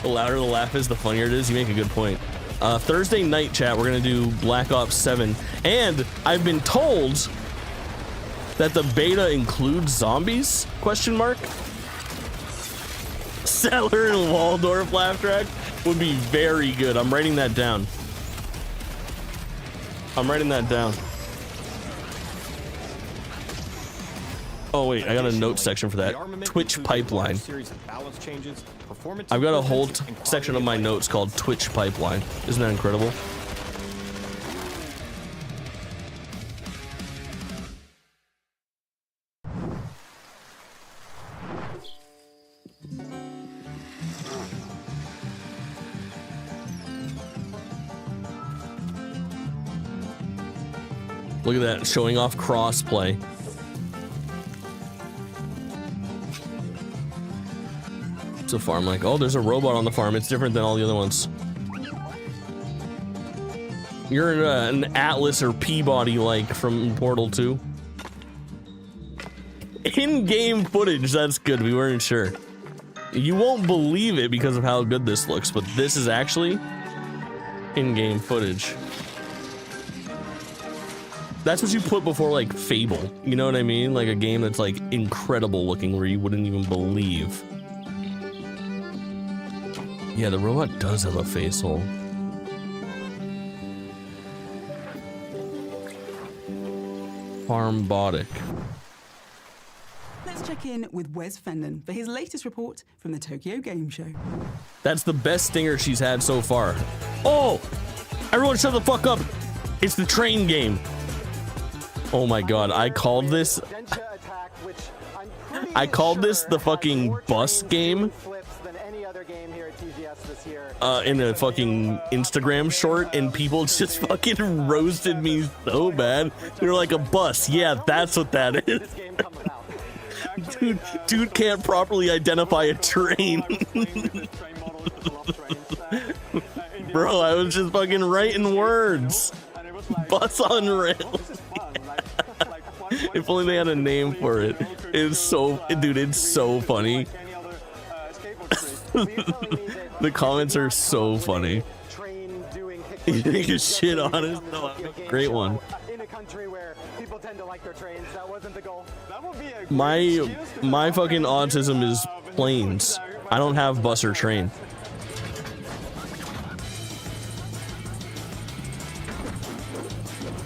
Speaker 1: The louder the laugh is, the funnier it is. You make a good point. Thursday night, chat, we're going to do Black Ops 7. And I've been told that the beta includes zombies? Question mark? Settler and Waldorf laugh track would be very good. I'm writing that down. I'm writing that down. Oh wait, I got a note section for that. Twitch pipeline. I've got a whole section of my notes called Twitch pipeline. Isn't that incredible? Look at that, showing off crossplay. So far, I'm like, oh, there's a robot on the farm. It's different than all the other ones. You're an Atlas or Peabody like from Portal 2. in-game footage. That's good. We weren't sure. You won't believe it because of how good this looks, but this is actually in-game footage. That's what you put before like Fable. You know what I mean? Like a game that's like incredible looking where you wouldn't even believe. Yeah, the robot does have a face hole. Farmbotic.
Speaker 2: Let's check in with Wes Fenton for his latest report from the Tokyo Game Show.
Speaker 1: That's the best stinger she's had so far. Oh! Everyone shut the fuck up! It's the train game. Oh my god, I called this... I called this the fucking bus game. In a fucking Instagram short, and people just fucking roasted me so bad. They're like, a bus. Yeah, that's what that is. Dude can't properly identify a train. Bro, I was just fucking writing words. Bus on rails. If only they had a name for it. It's so, dude, it's so funny. The comments are so funny. You think you're shit honest? No, great one. My fucking autism is planes. I don't have bus or train.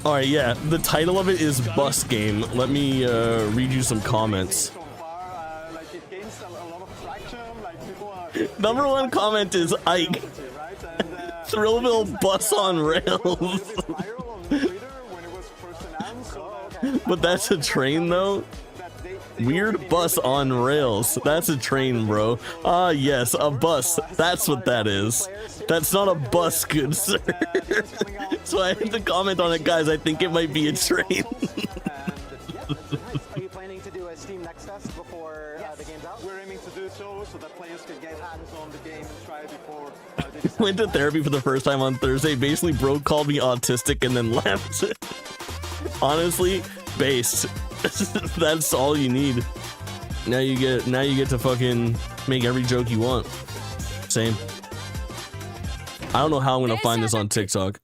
Speaker 1: All right, yeah. The title of it is Bus Game. Let me read you some comments. Number one comment is Ike. Thrillville bus on rails. But that's a train though? Weird bus on rails. That's a train, bro. Ah, yes, a bus. That's what that is. That's not a bus, good sir. So I had to comment on it, guys. I think it might be a train.
Speaker 11: Are you planning to do a Steam Next Fest before the game's out? We're aiming to do so that players could get hands on the game and try it before they decide.
Speaker 1: Went to therapy for the first time on Thursday. Basically, bro called me autistic and then left. Honestly, based. That's all you need. Now you get to fucking make every joke you want. Same. I don't know how I'm gonna find this on TikTok.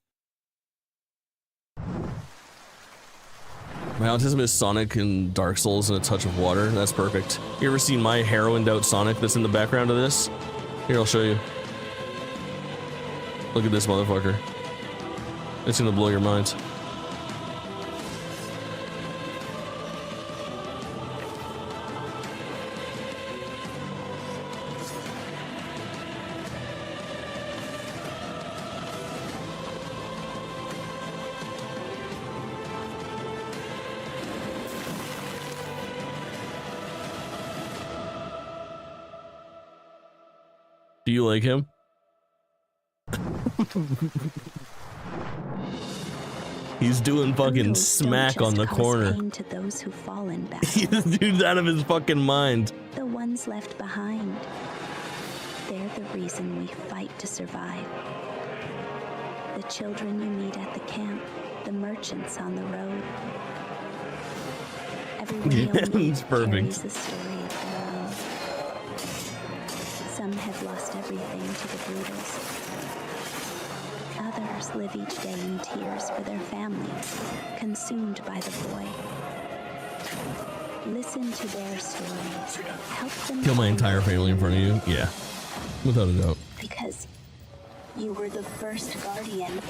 Speaker 1: My autism is Sonic and Dark Souls and a touch of water. That's perfect. You ever seen my heroined out Sonic that's in the background of this? Here, I'll show you. Look at this motherfucker. It's gonna blow your minds. Do you like him? He's doing fucking smack on the corner.
Speaker 18: To those who fall in battle.
Speaker 1: Dude's out of his fucking mind.
Speaker 18: The ones left behind. They're the reason we fight to survive. The children you meet at the camp, the merchants on the road. Everyone you'll meet carries a story of their own. Some have lost everything to the Brutals. Others live each day in tears for their families, consumed by the void. Listen to their stories. Help them
Speaker 1: Kill my entire family in front of you? Yeah. Without a doubt.
Speaker 18: Because you were the first Guardian.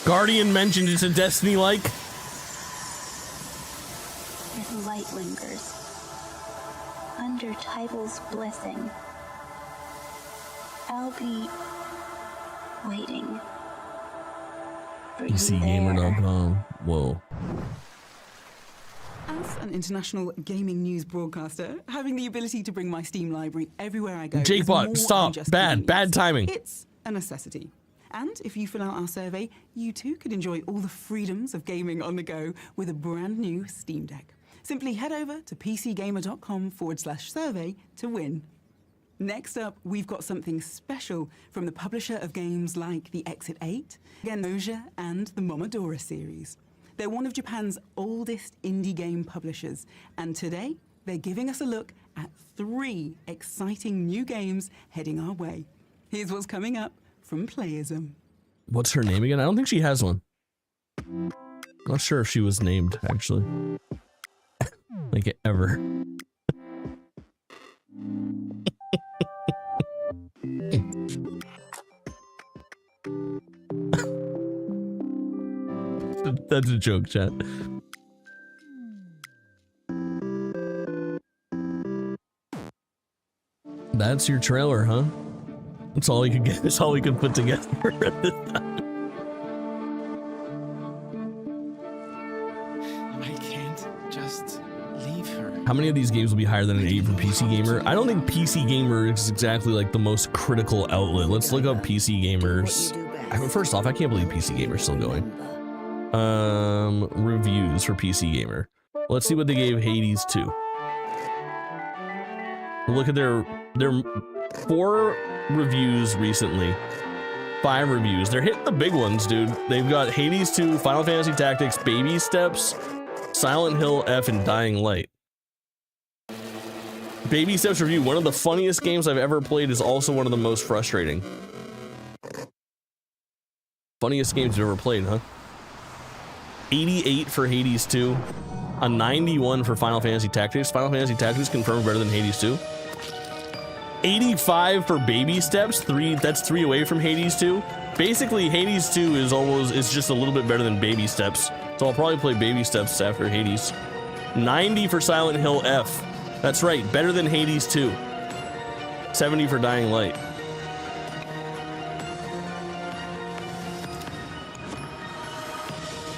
Speaker 1: Guardian mentioned it's a Destiny-like.
Speaker 18: As light lingers. Under Title's blessing, I'll be waiting for
Speaker 1: PCGamer.com. Whoa.
Speaker 2: As an international gaming news broadcaster, having the ability to bring my Steam library everywhere I go.
Speaker 1: Jakebot, stop. Bad timing.
Speaker 2: It's a necessity. And if you fill out our survey, you too could enjoy all the freedoms of gaming on the go with a brand new Steam Deck. Simply head over to pcgamer.com/survey to win. Next up, we've got something special from the publisher of games like the Exit 8, Genosha, and the Momodora series. They're one of Japan's oldest indie game publishers, and today they're giving us a look at 3 exciting new games heading our way. Here's what's coming up from Playism.
Speaker 1: What's her name again? I don't think she has one. Not sure if she was named, actually. Like, ever. That's a joke, chat. That's your trailer, huh? That's all we could get. That's all we could put together at this time.
Speaker 12: I can't just leave her.
Speaker 1: How many of these games will be higher than an 8 for PC Gamer? I don't think PC Gamer is exactly like the most critical outlet. Let's look up PC Gamers. First off, I can't believe PC Gamer's still going. Reviews for PC Gamer. Let's see what they gave Hades to. Look at their 4 reviews recently. 5 reviews. They're hitting the big ones, dude. They've got Hades 2, Final Fantasy Tactics, Baby Steps, Silent Hill F, and Dying Light. Baby Steps review. One of the funniest games I've ever played is also one of the most frustrating. Funniest games you've ever played, huh? 88 for Hades 2. A 91 for Final Fantasy Tactics. Final Fantasy Tactics confirmed better than Hades 2. 85 for Baby Steps. That's 3 away from Hades 2. Basically, Hades 2 is just a little bit better than Baby Steps. So I'll probably play Baby Steps after Hades. 90 for Silent Hill F. That's right, better than Hades 2. 70 for Dying Light.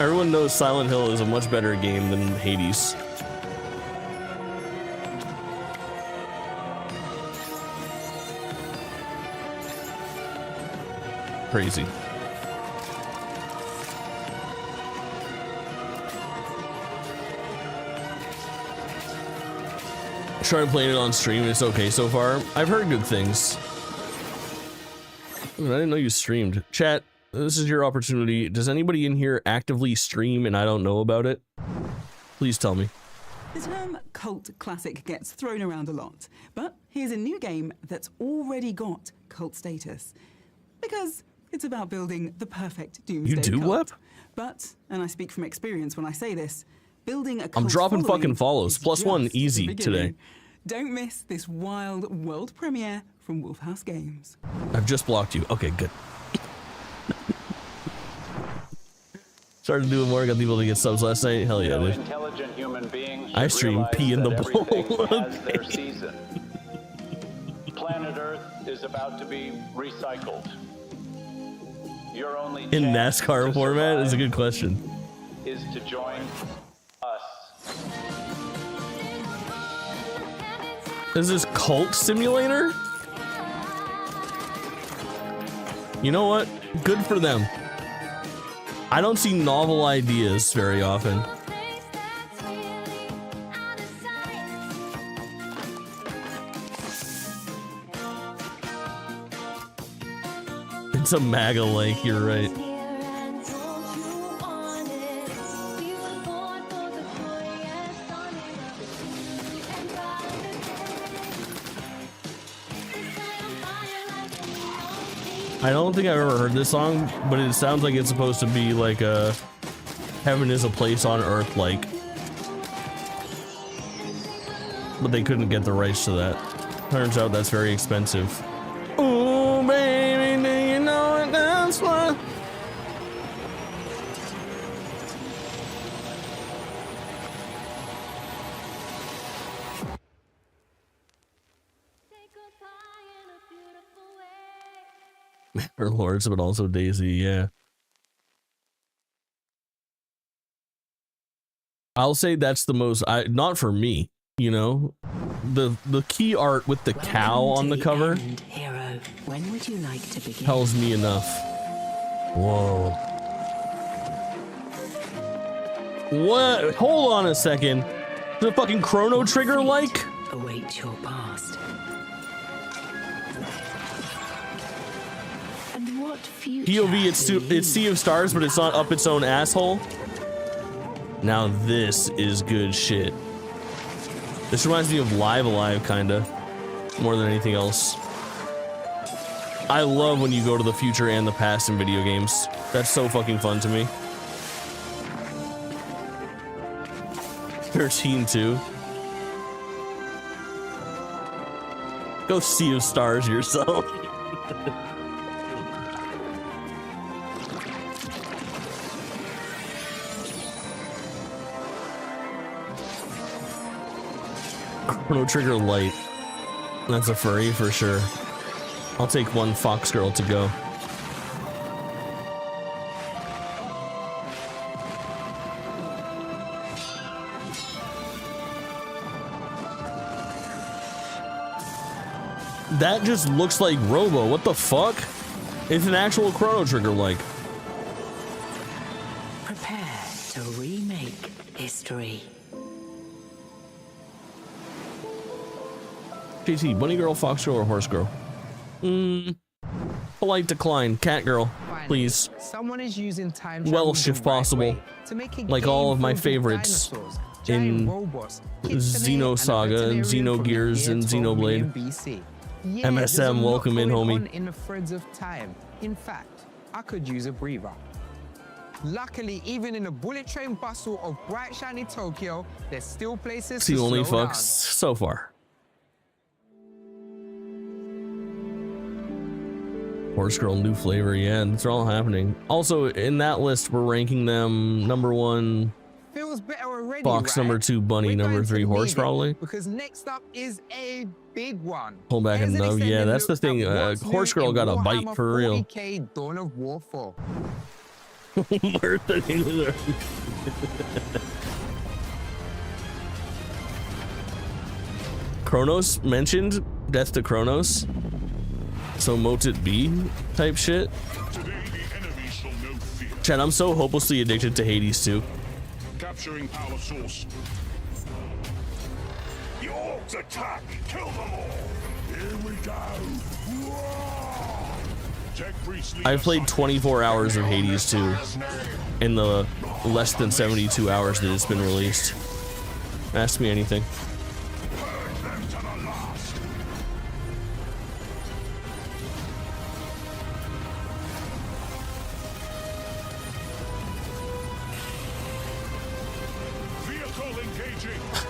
Speaker 1: Everyone knows Silent Hill is a much better game than Hades. Crazy. Started playing it on stream. It's okay so far. I've heard good things. I didn't know you streamed. Chat, this is your opportunity. Does anybody in here actively stream and I don't know about it? Please tell me.
Speaker 2: The term cult classic gets thrown around a lot, but here's a new game that's already got cult status. Because it's about building the perfect doomsday
Speaker 1: You do
Speaker 2: cult.
Speaker 1: what?
Speaker 2: But, and I speak from experience when I say this, building a cult
Speaker 1: I'm dropping
Speaker 2: following
Speaker 1: fucking follows.
Speaker 2: is
Speaker 1: +1
Speaker 2: just
Speaker 1: easy
Speaker 2: the
Speaker 1: today.
Speaker 2: beginning. Don't miss this wild world premiere from Wolfhouse Games.
Speaker 1: I've just blocked you. Okay, good. Started doing more. Got people to get subs last night. Hell yeah, dude.
Speaker 19: Intelligent human beings
Speaker 1: I stream pee in the bowl.
Speaker 19: has their season. Planet Earth is about to be recycled. Your only
Speaker 1: In NASCAR format is a good question.
Speaker 19: is to join us.
Speaker 1: Is this Cult Simulator? You know what? Good for them. I don't see novel ideas very often. It's a MAGA like, you're right. I don't think I've ever heard this song, but it sounds like it's supposed to be like a heaven is a place on earth like. But they couldn't get the rights to that. Turns out that's very expensive. Ooh, baby, do you know it? That's what. For Lords, but also Daisy, yeah. I'll say that's the most, not for me, you know? The key art with the cow on the cover
Speaker 9: Hero, when would you like to begin?
Speaker 1: tells me enough. Whoa. What? Hold on a second. Is it fucking Chrono Trigger like?
Speaker 9: Await your past. And what future
Speaker 1: POV, it's Sea of Stars, but it's not up its own asshole. Now this is good shit. This reminds me of Live Alive, kinda, more than anything else. I love when you go to the future and the past in video games. That's so fucking fun to me. 13-2. Go Sea of Stars yourself. Chrono Trigger Light. That's a furry for sure. I'll take one Fox Girl to go. That just looks like Robo. What the fuck? It's an actual Chrono Trigger like.
Speaker 9: Prepare to remake history.
Speaker 1: JT, Bunny Girl, Fox Girl, or Horse Girl? Polite decline. Cat Girl, please.
Speaker 3: Someone is using time
Speaker 1: Welsh if possible. Like all of my favorites in Xenosaga and Xenogears and Xenoblade. MSM, welcome in, homie.
Speaker 3: In the threads of time. In fact, I could use a breather. Luckily, even in the bullet train bustle of bright, shiny Tokyo, there's still places
Speaker 1: It's the
Speaker 3: to
Speaker 1: only
Speaker 3: slow
Speaker 1: fucks
Speaker 3: down.
Speaker 1: so far. Horse Girl, new flavor, yeah, these are all happening. Also, in that list, we're ranking them #1
Speaker 3: Feels better already,
Speaker 1: Fox,
Speaker 3: right?
Speaker 1: #2 Bunny, #3 Horse,
Speaker 3: Need it,
Speaker 1: probably.
Speaker 3: Because next up is a big one.
Speaker 1: Pull back and no, yeah, that's the thing. Horse Girl got a bite for real.
Speaker 3: 40K Dawn of War 4.
Speaker 1: Kronos mentioned Death to Kronos. So mote it be type shit. Chad, I'm so hopelessly addicted to Hades too.
Speaker 8: Capturing power source. The orcs attack! Kill them all! Here we go!
Speaker 1: I've played 24 hours of Hades 2 in the less than 72 hours that it's been released. Ask me anything.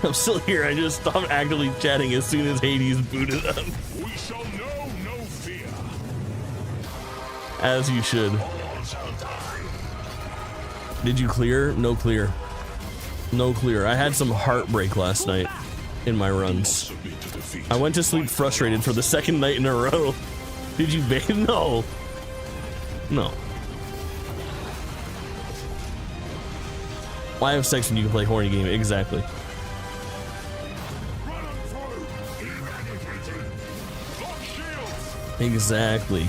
Speaker 1: I'm still here. I just stopped actively chatting as soon as Hades booted up.
Speaker 8: We shall know no fear.
Speaker 1: As you should. Did you clear? No clear. No clear. I had some heartbreak last night in my runs. I went to sleep frustrated for the second night in a row. Did you bait? No. No. Why have sex when you can play horny game? Exactly. Exactly.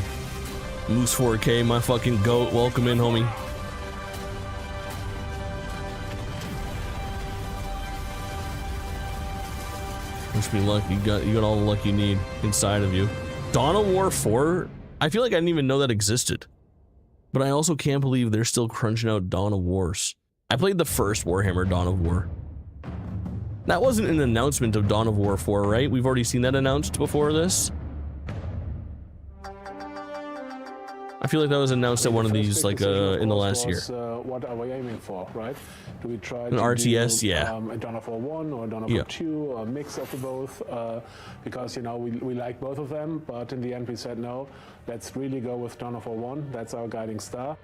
Speaker 1: Moose 4K, my fucking goat. Welcome in, homie. Wish me luck. You got all the luck you need inside of you. Dawn of War 4? I feel like I didn't even know that existed. But I also can't believe they're still crunching out Dawn of Wars. I played the first Warhammer Dawn of War. That wasn't an announcement of Dawn of War 4, right? We've already seen that announced before this. I feel like that was announced at one of these, like, in the last year.
Speaker 20: What are we aiming for, right? Do we try
Speaker 1: An
Speaker 20: to
Speaker 1: RTS,
Speaker 20: do,
Speaker 1: yeah.
Speaker 20: a Dawn of War 1 or Dawn of War 2, or a mix of the both? Because, you know, we like both of them, but in the end we said, no, let's really go with Dawn of War 1. That's our guiding star.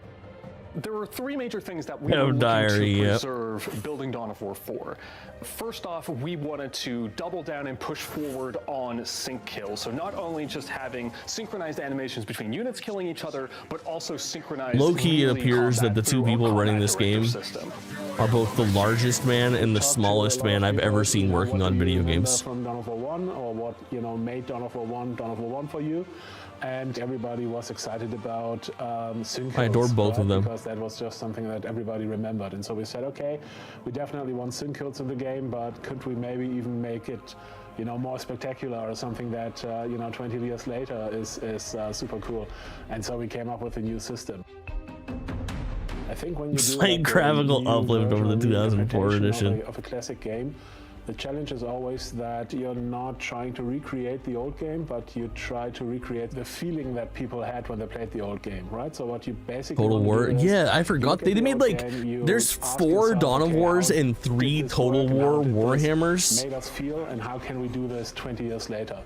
Speaker 21: There were three major things that we
Speaker 1: Oh,
Speaker 21: were looking
Speaker 1: diary,
Speaker 21: to
Speaker 1: yep.
Speaker 21: preserve building Dawn of War 4. First off, we wanted to double down and push forward on sync kills. So not only just having synchronized animations between units killing each other, but also synchronized.
Speaker 1: Low-key, it
Speaker 21: melee
Speaker 1: appears that
Speaker 21: combat
Speaker 1: the two
Speaker 21: through a
Speaker 1: people running
Speaker 21: combat
Speaker 1: this game
Speaker 21: directive system.
Speaker 1: are both the largest man and the smallest man I've ever seen working on video games.
Speaker 20: From Dawn of War 1, or what, you know, made Dawn of War 1 for you. And everybody was excited about sync
Speaker 1: I adore
Speaker 20: kills,
Speaker 1: both of them.
Speaker 20: because that was just something that everybody remembered. And so we said, okay, we definitely want sync kills in the game, but could we maybe even make it, you know, more spectacular, or something that, you know, 20 years later is super cool. And so we came up with a new system. I think when you do
Speaker 1: Slight graphical uplift over the 2004 edition.
Speaker 20: Of a classic game, the challenge is always that you're not trying to recreate the old game, but you try to recreate the feeling that people had when they played the old game, right? So what you basically
Speaker 1: Total War, yeah, I forgot they made like there's 4 Dawn of Wars and 3 Total War Warhammers.
Speaker 20: Made us feel, and how can we do this 20 years later?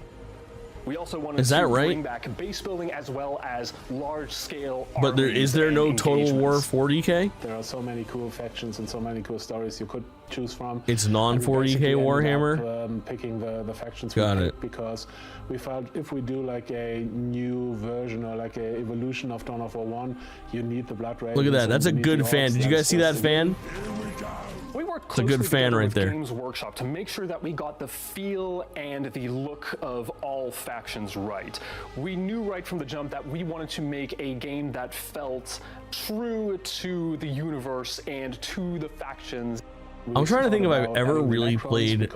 Speaker 21: We also wanted to bring back base building as well as large-scale.
Speaker 1: But is there no Total War 40K?
Speaker 20: There are so many cool factions and so many cool stories you could choose from.
Speaker 1: It's non-40K Warhammer.
Speaker 20: Picking the factions.
Speaker 1: Got it.
Speaker 20: Because we felt if we do like a new version or like a evolution of Dawn of War 1, you need the Blood Ravens.
Speaker 1: Look at that. That's a good fan. Did you guys see that fan?
Speaker 21: We worked
Speaker 1: It's a good fan right there.
Speaker 21: Games Workshop to make sure that we got the feel and the look of all factions right. We knew right from the jump that we wanted to make a game that felt true to the universe and to the factions.
Speaker 1: I'm trying to think if I've ever really played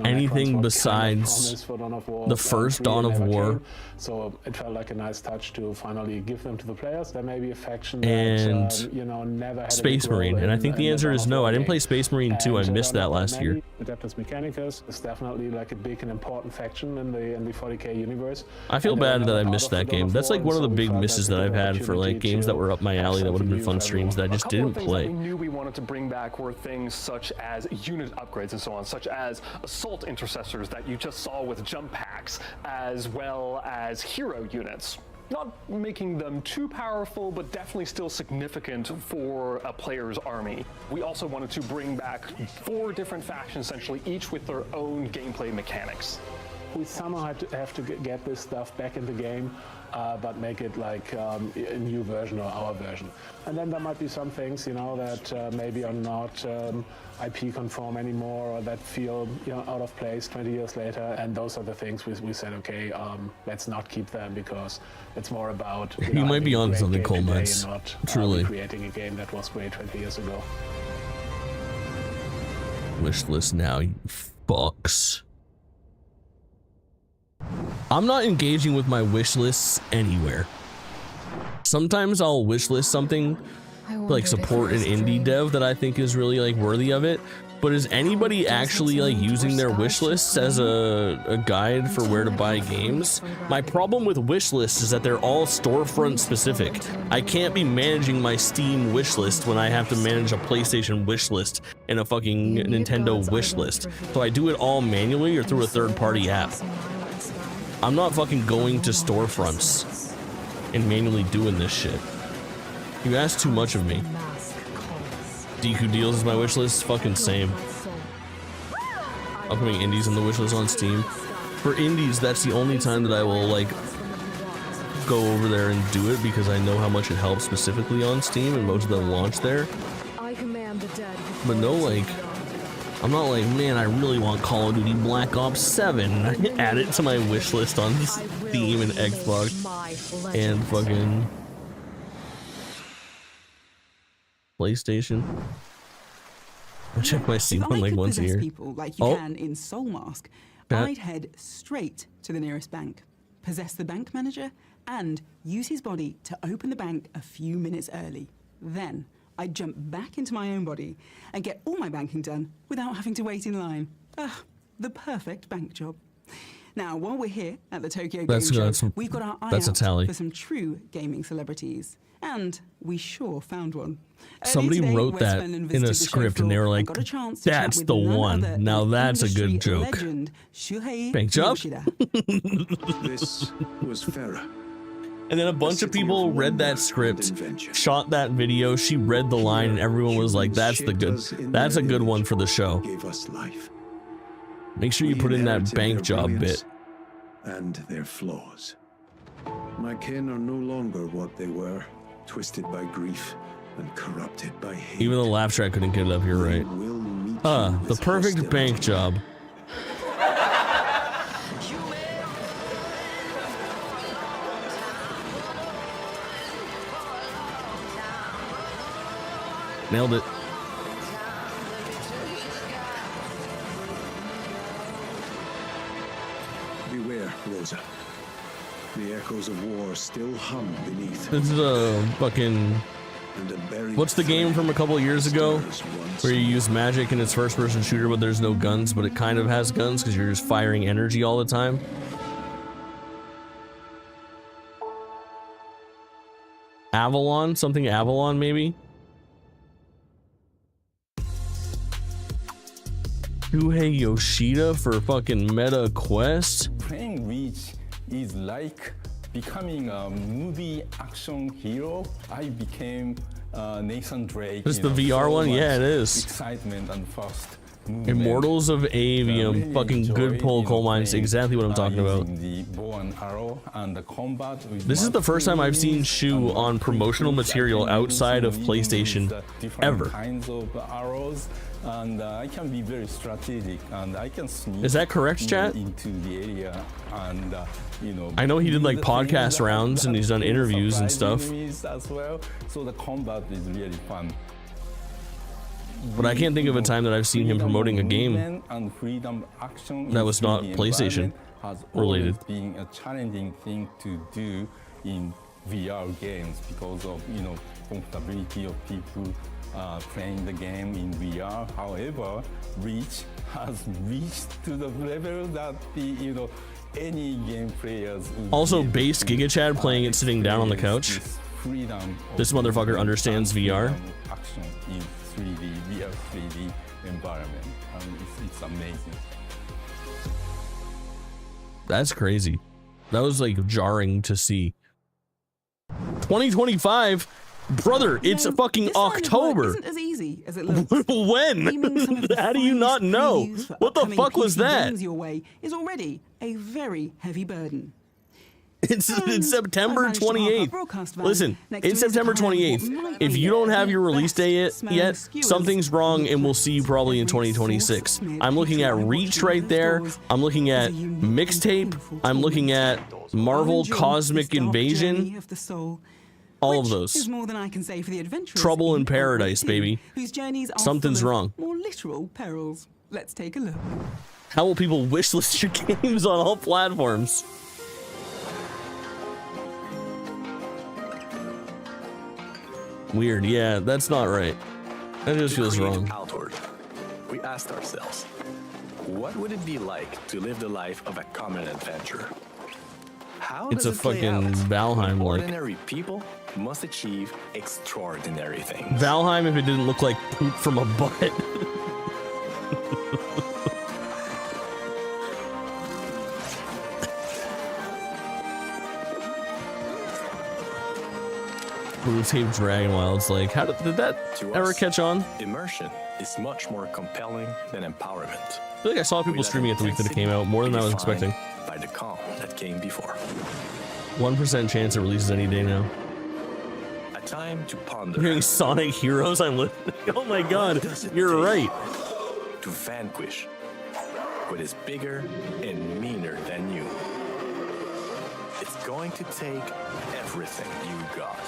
Speaker 1: anything besides the first Dawn of War.
Speaker 20: So it felt like a nice touch to finally give them to the players. There may be a faction
Speaker 1: and
Speaker 20: that never had
Speaker 1: Space Marine, and I think the answer is no. I didn't play Space Marine 2. I missed that last year.
Speaker 20: Adeptus Mechanicus is definitely like a big and important faction in the 40K universe.
Speaker 1: I feel bad that I missed that game. That's like one of the big misses that I've had for like games that were up my alley that would have been fun streams that I just didn't play.
Speaker 21: We knew we wanted to bring back were things such as unit upgrades and so on, such as assault intercessors that you just saw with jump packs, as well as hero units. Not making them too powerful, but definitely still significant for a player's army. We also wanted to bring back 4 different factions, essentially, each with their own gameplay mechanics.
Speaker 20: We somehow have to get this stuff back in the game, but make it like a new version or our version. And then there might be some things, that maybe are not IP conform anymore, or that feel out of place 20 years later. And those are the things we said, okay, let's not keep them because it's more about
Speaker 1: you might be on something, Coal Mines.
Speaker 20: Not
Speaker 1: truly
Speaker 20: creating a game that was great 20 years ago.
Speaker 1: Wish list now, you fucks. I'm not engaging with my wish lists anywhere. Sometimes I'll wish list something like support an indie dev that I think is really like worthy of it, but is anybody actually like using their wish lists as a guide for where to buy games? My problem with wish lists is that they're all storefront specific. I can't be managing my Steam wish list when I have to manage a PlayStation wish list and a fucking Nintendo wish list. So I do it all manually or through a third-party app. I'm not fucking going to storefronts and manually doing this shit. You ask too much of me. Deku Deals is my wishlist, fucking same. Upcoming indies on the wishlist on Steam. For indies, that's the only time that I will like go over there and do it because I know how much it helps specifically on Steam and most of them launch there. But no, like, I'm not like, man, I really want Call of Duty Black Ops 7. Add it to my wish list on Steam and Xbox and fucking PlayStation. I check my Steam one like once a year.
Speaker 2: People like you can in Soul Mask. I'd head straight to the nearest bank, possess the bank manager, and use his body to open the bank a few minutes early. Then I'd jump back into my own body and get all my banking done without having to wait in line. The perfect bank job. Now, while we're here at the Tokyo Game Show, we've got our eye out for some true gaming celebrities. And we sure found one.
Speaker 1: Somebody wrote that in a script and they were like, that's the one. Now that's a good joke. Bank job?
Speaker 8: This was Farah.
Speaker 1: And then a bunch of people read that script, shot that video, she read the line, and everyone was like, that's a good one for the show. Make sure you put in that bank job bit.
Speaker 8: And their flaws. My kin are no longer what they were, twisted by grief and corrupted by hate.
Speaker 1: Even the laugh track couldn't get it up here, right? The perfect bank job. Nailed it.
Speaker 8: Beware, Rosa. The echoes of war still hum beneath.
Speaker 1: This is a fucking
Speaker 8: and a buried
Speaker 1: What's the game from a couple of years ago where you use magic and it's first-person shooter, but there's no guns, but it kind of has guns because you're just firing energy all the time? Avalon? Something Avalon, maybe? Shuhei Yoshida for fucking Meta Quest?
Speaker 4: Playing Reach is like becoming a movie action hero. I became Nathan Drake.
Speaker 1: This is the VR one? Yeah, it is.
Speaker 4: Excitement and fast movement.
Speaker 1: Immortals of Avium.
Speaker 4: Really
Speaker 1: Fucking good pull, coal mines. Exactly what I'm talking about.
Speaker 4: The bow and arrow and the combat with
Speaker 1: This is the first time I've seen Shu on promotional material outside of PlayStation ever.
Speaker 4: Kinds of arrows, and I can be very strategic, and I can sneak.
Speaker 1: Is that correct, chat?
Speaker 4: Into the area, and you know.
Speaker 1: I know he did like podcast rounds and he's done interviews and stuff.
Speaker 4: As well, so the combat is really fun.
Speaker 1: But I can't think of a time that I've seen him promoting a game that was not PlayStation related.
Speaker 4: Has been a challenging thing to do in VR games because of comfortability of people playing the game in VR. However, Reach has reached to the level that any game players
Speaker 1: also based GigaChad playing it sitting down on the couch. This motherfucker understands VR.
Speaker 4: Action in 3D, VR 3D environment. It's amazing.
Speaker 1: That's crazy. That was like jarring to see. 2025? Brother, it's fucking October.
Speaker 2: Isn't as easy as it looks.
Speaker 1: When? How do you not know? What the fuck was that?
Speaker 2: Your way is already a very heavy burden.
Speaker 1: It's September 28th. Listen, it's September 28th. If you don't have your release day yet, something's wrong and we'll see you probably in 2026. I'm looking at Reach right there. I'm looking at Mixtape. I'm looking at Marvel Cosmic Invasion. All of those.
Speaker 2: Is more than I can say for the adventurers.
Speaker 1: Trouble in Paradise, baby.
Speaker 2: Whose journeys are
Speaker 1: Something's wrong.
Speaker 2: More literal perils. Let's take a look.
Speaker 1: How will people wishlist your games on all platforms? Weird, yeah, that's not right. That just feels wrong.
Speaker 22: Outward, we asked ourselves, what would it be like to live the life of a common adventurer? How
Speaker 1: It's
Speaker 22: does
Speaker 1: a
Speaker 22: it play
Speaker 1: fucking
Speaker 22: out?
Speaker 1: Valheim like.
Speaker 22: Ordinary people must achieve extraordinary things.
Speaker 1: Valheim if it didn't look like poop from a butt. Blue Tape Dragon Wild's like, how did that
Speaker 22: To
Speaker 1: ever
Speaker 22: us,
Speaker 1: catch on?
Speaker 22: Immersion is much more compelling than empowerment.
Speaker 1: I feel like I saw people streaming it the week that it came out, more than I was expecting.
Speaker 22: By the calm that came before.
Speaker 1: 1% chance it releases any day now.
Speaker 22: A time to ponder.
Speaker 1: I'm hearing Sonic Heroes, I'm listening. Oh my god, you're right.
Speaker 22: To vanquish what is bigger and meaner than you. It's going to take everything you got.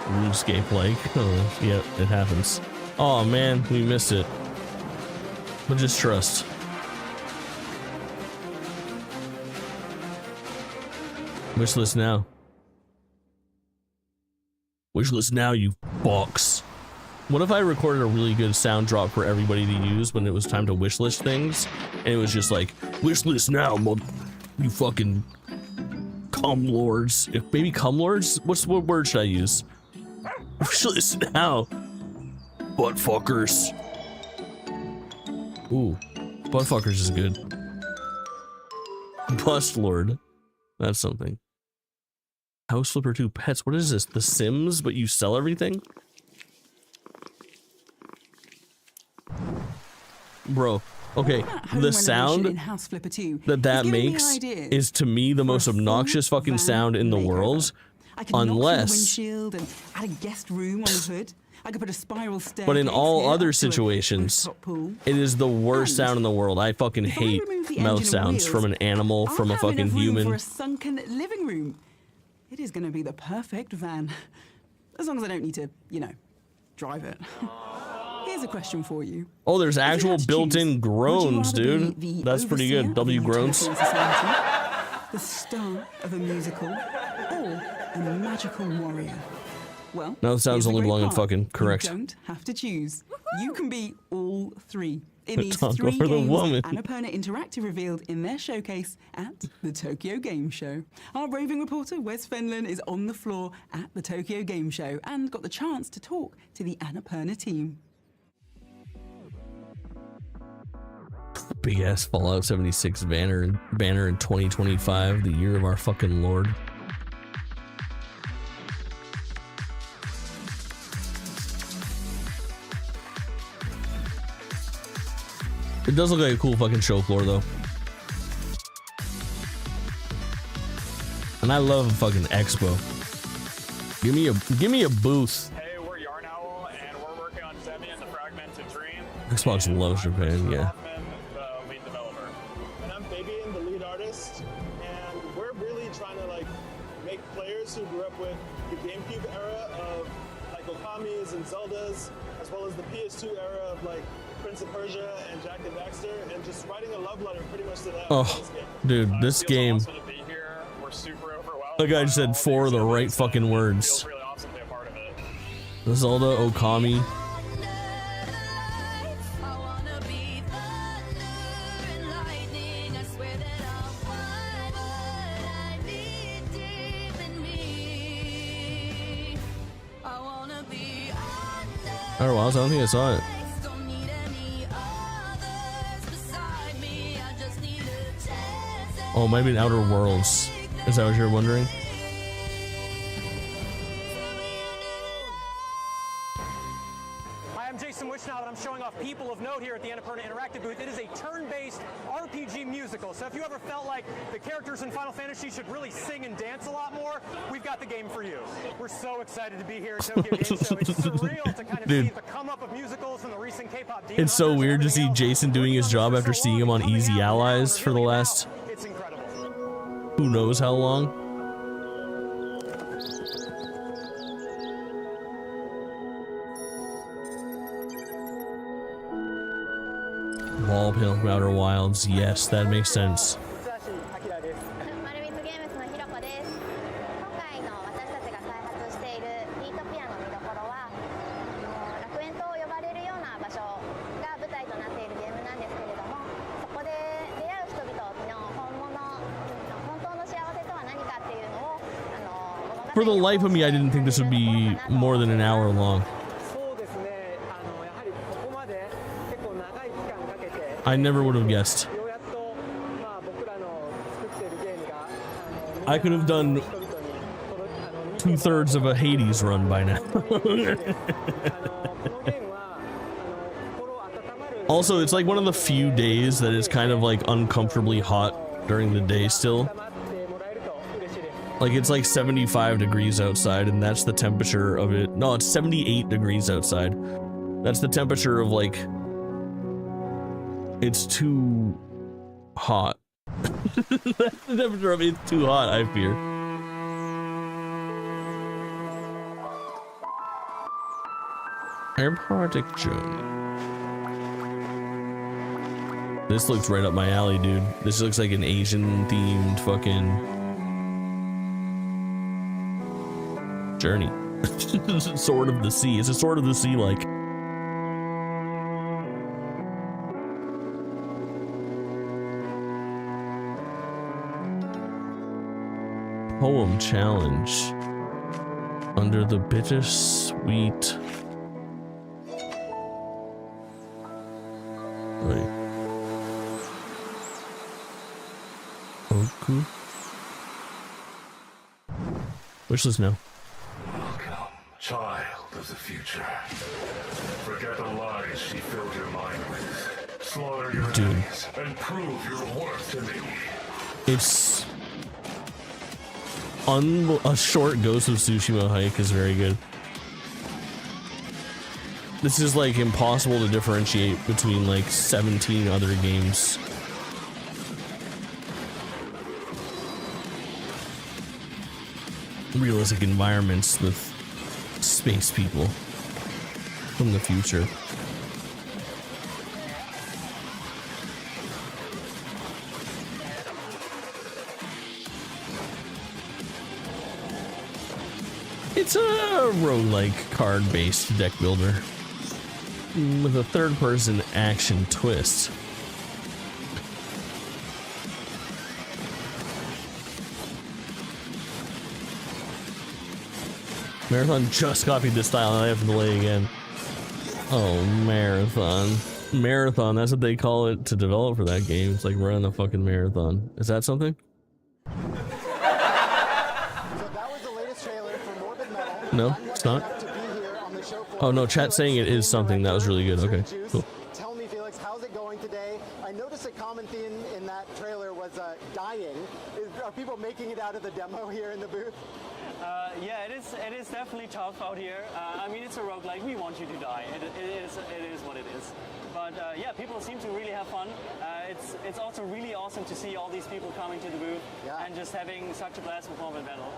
Speaker 1: RuneScape like. Oh, yeah, it happens. Oh man, we missed it. But just trust. Wishlist now. Wishlist now, you box. What if I recorded a really good sound drop for everybody to use when it was time to wishlist things? And it was just like, wishlist now, you fucking cum lords. If maybe cum lords? What word should I use? Wishlist now. Butt fuckers. Ooh, butt fuckers is good. Bust lord. That's something. House Flipper 2 Pets. What is this? The Sims, but you sell everything? Bro, okay, the sound that makes is to me the most obnoxious fucking sound in the world, unless,
Speaker 2: and add a guest room on the hood. I could put a spiral staircase
Speaker 1: but in all
Speaker 2: here
Speaker 1: other
Speaker 2: up to a
Speaker 1: situations,
Speaker 2: pool.
Speaker 1: it is the worst sound in the world. I fucking hate mouth sounds from an animal, from a fucking human.
Speaker 2: For a sunken living room. It is going to be the perfect van. As long as I don't need to, drive it. Here's a question for you.
Speaker 1: Oh, there's actual built-in groans, dude. That's pretty good. W groans.
Speaker 2: The star of a musical, or a magical warrior? Well,
Speaker 1: No, it sounds only belong in fucking correct.
Speaker 2: You don't have to choose. You can be all three. In these
Speaker 1: Talk
Speaker 2: 3
Speaker 1: over the
Speaker 2: games,
Speaker 1: woman.
Speaker 2: Annapurna Interactive revealed in their showcase at the Tokyo Game Show. Our roving reporter, Wes Fenlon, is on the floor at the Tokyo Game Show and got the chance to talk to the Annapurna team.
Speaker 1: Big ass Fallout 76 banner in 2025, the year of our fucking Lord. It does look like a cool fucking show floor though. And I love a fucking expo. Give me a booth.
Speaker 5: Hey, we're Yarn Owl, and we're working on Zemi and the Fragmented Dream.
Speaker 1: Xbox loves Japan, yeah.
Speaker 5: The lead developer.
Speaker 11: And I'm Fabian, the lead artist, and we're really trying to like make players who grew up with the GameCube era of like Okamis and Zeldas, as well as the PS2 era of like Prince of Persia and Jack and Daxter, and just writing a love letter pretty much to that.
Speaker 1: Oh, dude, this game. The guy just said 4 of the right fucking words. Zelda, Okami. I don't know, I don't think I saw it. Oh, maybe in Outer Worlds. Is that what you're wondering?
Speaker 11: Hi, I'm Jason Wishnow, and I'm showing off People of Note here at the Annapurna Interactive booth. It is a turn-based RPG musical, so if you ever felt like the characters in Final Fantasy should really sing and dance a lot more, we've got the game for you. We're so excited to be here at Tokyo Game Show. It's surreal to kind of see the come-up of musicals from the recent K-pop Demon
Speaker 1: It's so weird to see Jason doing his job after seeing him on Easy Allies for the last who knows how long. Wall panel from Outer Wilds, yes, that makes sense. For the life of me, I didn't think this would be more than an hour long. I never would have guessed. I could have done 2/3 of a Hades run by now. Also, it's like one of the few days that is kind of like uncomfortably hot during the day still. Like it's like 75 degrees outside and that's the temperature of it. No, it's 78 degrees outside. That's the temperature of like, it's too hot. That's the temperature of it's too hot, I fear. Airportic Journey. This looks right up my alley, dude. This looks like an Asian themed fucking journey. Sword of the Sea. It's a Sword of the Sea like. Poem challenge. Under the bittersweet. Wait. Oku. Wishlist now.
Speaker 7: Welcome, child of the future. Forget the lies she filled your mind with. Slaughter your enemies and prove your worth to me.
Speaker 1: It's a short Ghost of Tsushima hike is very good. This is like impossible to differentiate between like 17 other games. Realistic environments with space people. from the future. It's a roguelike card-based deck builder with a third-person action twist. Marathon just copied this style and I have to delay again. Oh, Marathon. Marathon, that's what they call it to develop for that game. It's like running a fucking marathon. Is that something? No, it's not. Oh no, chat's saying it is something. That was really good. Okay, cool.
Speaker 10: Tell me, Felix, how's it going today? I noticed a common theme in that trailer was dying. Are people making it out of the demo here in the booth?
Speaker 11: Yeah, it is definitely tough out here. I mean, it's a roguelike. We want you to die. It is what it is. But yeah, people seem to really have fun. It's also really awesome to see all these people coming to the booth and just having such a blast with Combat Battle.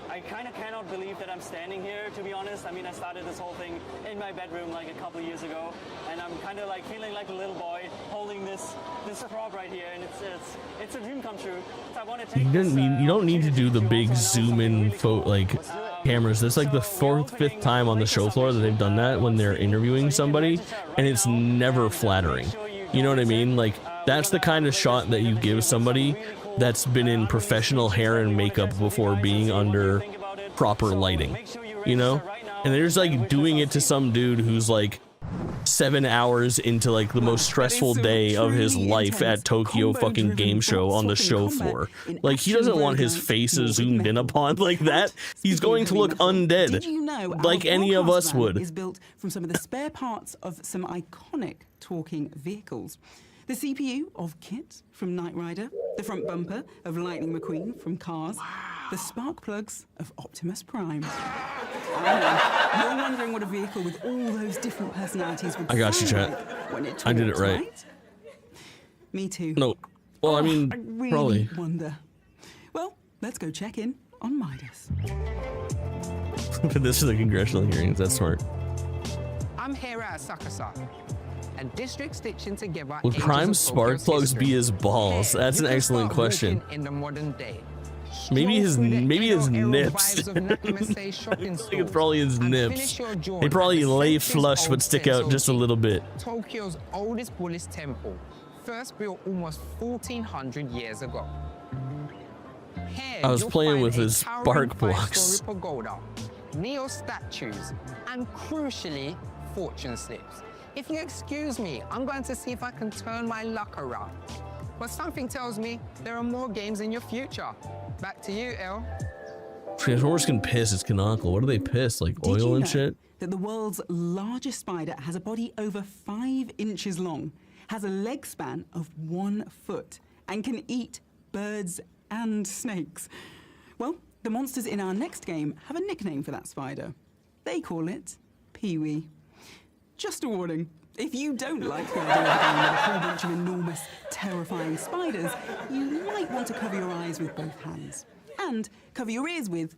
Speaker 11: I kind of cannot believe that I'm standing here, to be honest. I mean, I started this whole thing in my bedroom like a couple years ago, and I'm kind of like feeling like a little boy holding this prop right here, and it's a dream come true. So I want to take
Speaker 1: You don't need to do the big zoom in cameras. That's like the fifth time on the show floor that they've done that when they're interviewing somebody, and it's never flattering. You know what I mean? Like, that's the kind of shot that you give somebody that's been in professional hair and makeup before being under proper lighting, you know? And they're just like doing it to some dude who's like 7 hours into like the most stressful day of his life at Tokyo fucking Game Show on the show floor. Like, he doesn't want his face zoomed in upon like that. He's going to look undead,
Speaker 2: Did you know
Speaker 1: like any of us would.
Speaker 2: Is built from some of the spare parts of some iconic talking vehicles. The CPU of Kit from Knight Rider, the front bumper of Lightning McQueen from Cars, the spark plugs of Optimus Prime. You're wondering what a vehicle with all those different personalities would
Speaker 1: I got you,
Speaker 2: sound
Speaker 1: chat.
Speaker 2: like when it
Speaker 1: I did it
Speaker 2: talks,
Speaker 1: right.
Speaker 2: Me too.
Speaker 1: No. Well, I mean,
Speaker 2: I really
Speaker 1: probably.
Speaker 2: wonder. Well, let's go check in on Midas.
Speaker 1: This is the congressional hearings. That's smart.
Speaker 3: I'm here at Sakasa, and district stitching together.
Speaker 1: Would
Speaker 3: ages
Speaker 1: Prime
Speaker 3: of
Speaker 1: spark
Speaker 3: Tokyo's
Speaker 1: plugs
Speaker 3: history.
Speaker 1: be his balls?
Speaker 3: Here,
Speaker 1: That's
Speaker 3: you
Speaker 1: an
Speaker 3: can
Speaker 1: excellent
Speaker 3: start
Speaker 1: question.
Speaker 3: walking in the modern day.
Speaker 1: Maybe his
Speaker 3: Stroll through the
Speaker 1: nips.
Speaker 3: vibes of Nakamase shopping
Speaker 1: I think
Speaker 3: stores
Speaker 1: it's probably his
Speaker 3: and
Speaker 1: nips.
Speaker 3: finish your journey
Speaker 1: They probably
Speaker 3: at the
Speaker 1: lay
Speaker 3: centuries
Speaker 1: flush
Speaker 3: old
Speaker 1: but stick out just a
Speaker 3: Sensoji,
Speaker 1: little bit.
Speaker 3: Tokyo's oldest Buddhist temple, first built almost 1400 years ago. Here,
Speaker 1: I was
Speaker 3: you'll
Speaker 1: playing
Speaker 3: find
Speaker 1: with
Speaker 3: a
Speaker 1: his
Speaker 3: towering
Speaker 1: spark
Speaker 3: five-story
Speaker 1: plugs.
Speaker 3: pagoda, neo statues, and crucially, fortune slips. If you excuse me, I'm going to see if I can turn my luck around. But something tells me there are more games in your future. Back to you, El.
Speaker 1: Transformers can piss. It's canonical. What do they piss? Like
Speaker 2: Did you
Speaker 1: oil and
Speaker 2: know
Speaker 1: shit?
Speaker 2: that the world's largest spider has a body over 5 inches long, has a leg span of 1 foot, and can eat birds and snakes? Well, the monsters in our next game have a nickname for that spider. They call it Pee-wee. Just a warning. If you don't like the idea of a game with a whole bunch of enormous, terrifying spiders, you might want to cover your eyes with both hands. And cover your ears with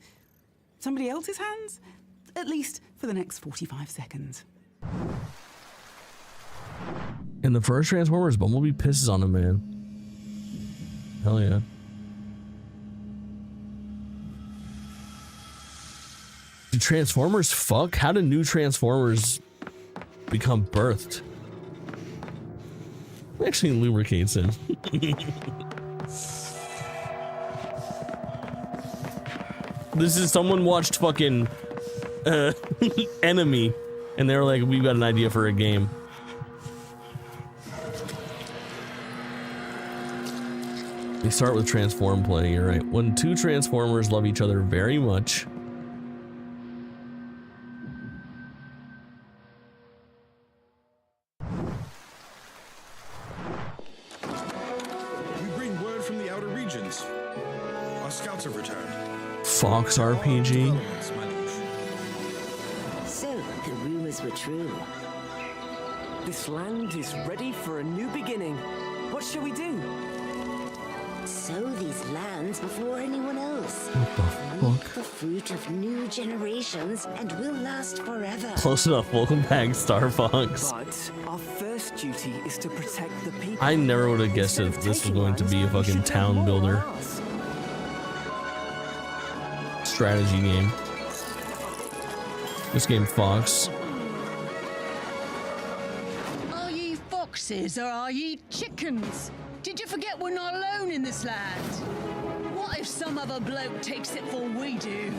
Speaker 2: somebody else's hands, at least for the next 45 seconds.
Speaker 1: In the first Transformers, Bumblebee pisses on him, man. Hell yeah. Do Transformers fuck? How do new Transformers become birthed? Actually lubricates him. This is someone watched fucking Enemy, and they were like, we've got an idea for a game. They start with Transform play, you're right. When two Transformers love each other very much.
Speaker 13: We bring word from the outer regions. Our scouts have returned.
Speaker 1: Fox RPG.
Speaker 23: So, the rumors were true.
Speaker 24: This land is ready for a new beginning. What shall we do?
Speaker 23: Sow these lands before anyone else.
Speaker 1: What the
Speaker 23: Reap
Speaker 1: fuck?
Speaker 23: the fruit of new generations, and will last forever.
Speaker 1: Close enough. Welcome back, Star Fox.
Speaker 6: But our first duty is to protect the people.
Speaker 1: I never would have guessed that this was going to be a fucking town builder strategy game. This game, Fox.
Speaker 14: Are ye foxes or are ye chickens? Did you forget we're not alone in this land? What if some other bloke takes it for we do?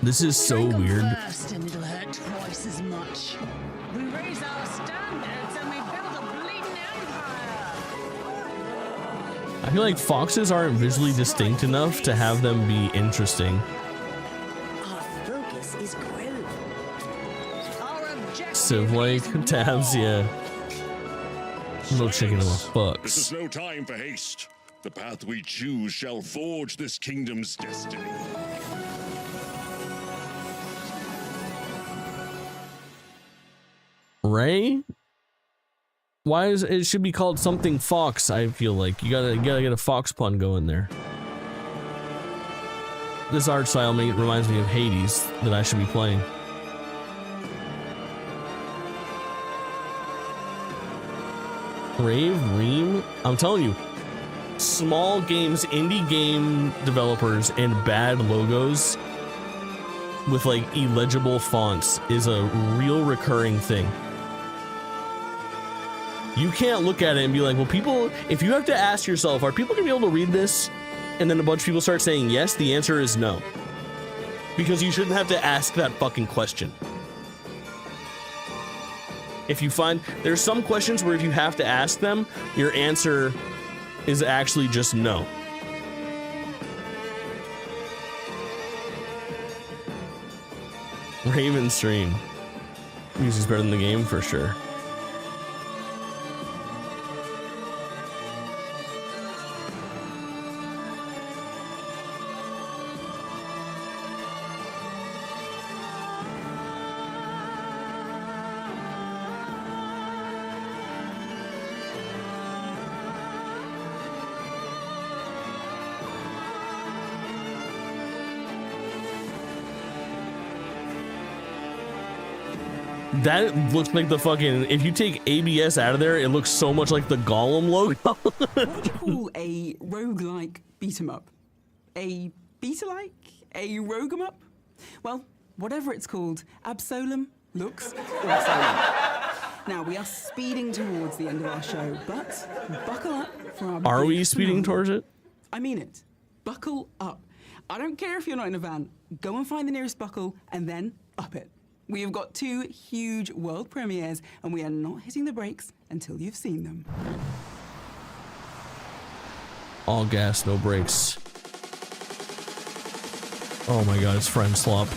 Speaker 1: This is so
Speaker 14: Drink 'em
Speaker 1: weird.
Speaker 14: First and it'll hurt twice as much. We raise our standards and we build a bleeding empire.
Speaker 1: I feel like foxes aren't visually distinct enough to have them be interesting.
Speaker 23: Our focus is growth.
Speaker 1: Civ-like tabs, yeah. No chicken in my
Speaker 16: This
Speaker 1: fucks.
Speaker 16: is no time for haste. The path we choose shall forge this kingdom's destiny.
Speaker 1: Ray? Why is it should be called something Fox? I feel like you gotta get a Fox pun going there. This art style reminds me of Hades that I should be playing. Rave Ream? I'm telling you, small games, indie game developers, and bad logos with like illegible fonts is a real recurring thing. You can't look at it and be like, well, people, if you have to ask yourself, are people gonna be able to read this? And then a bunch of people start saying yes, the answer is no. Because you shouldn't have to ask that fucking question. If you find, there's some questions where if you have to ask them, your answer is actually just no. Raven stream. Music's better than the game for sure. That looks like the fucking, if you take ABS out of there, it looks so much like the Gollum logo.
Speaker 2: What would you call a roguelike beat 'em up? A beat-alike? A rogue 'em up? Well, whatever it's called, Absolem looks awesome. Now, we are speeding towards the end of our show, but buckle up for our
Speaker 1: Are
Speaker 2: big
Speaker 1: we speeding
Speaker 2: finale.
Speaker 1: towards it?
Speaker 2: I mean it. Buckle up. I don't care if you're not in a van. Go and find the nearest buckle and then up it. We have got 2 huge world premieres, and we are not hitting the brakes until you've seen them.
Speaker 1: All gas, no brakes. Oh my god, it's Friend Slop.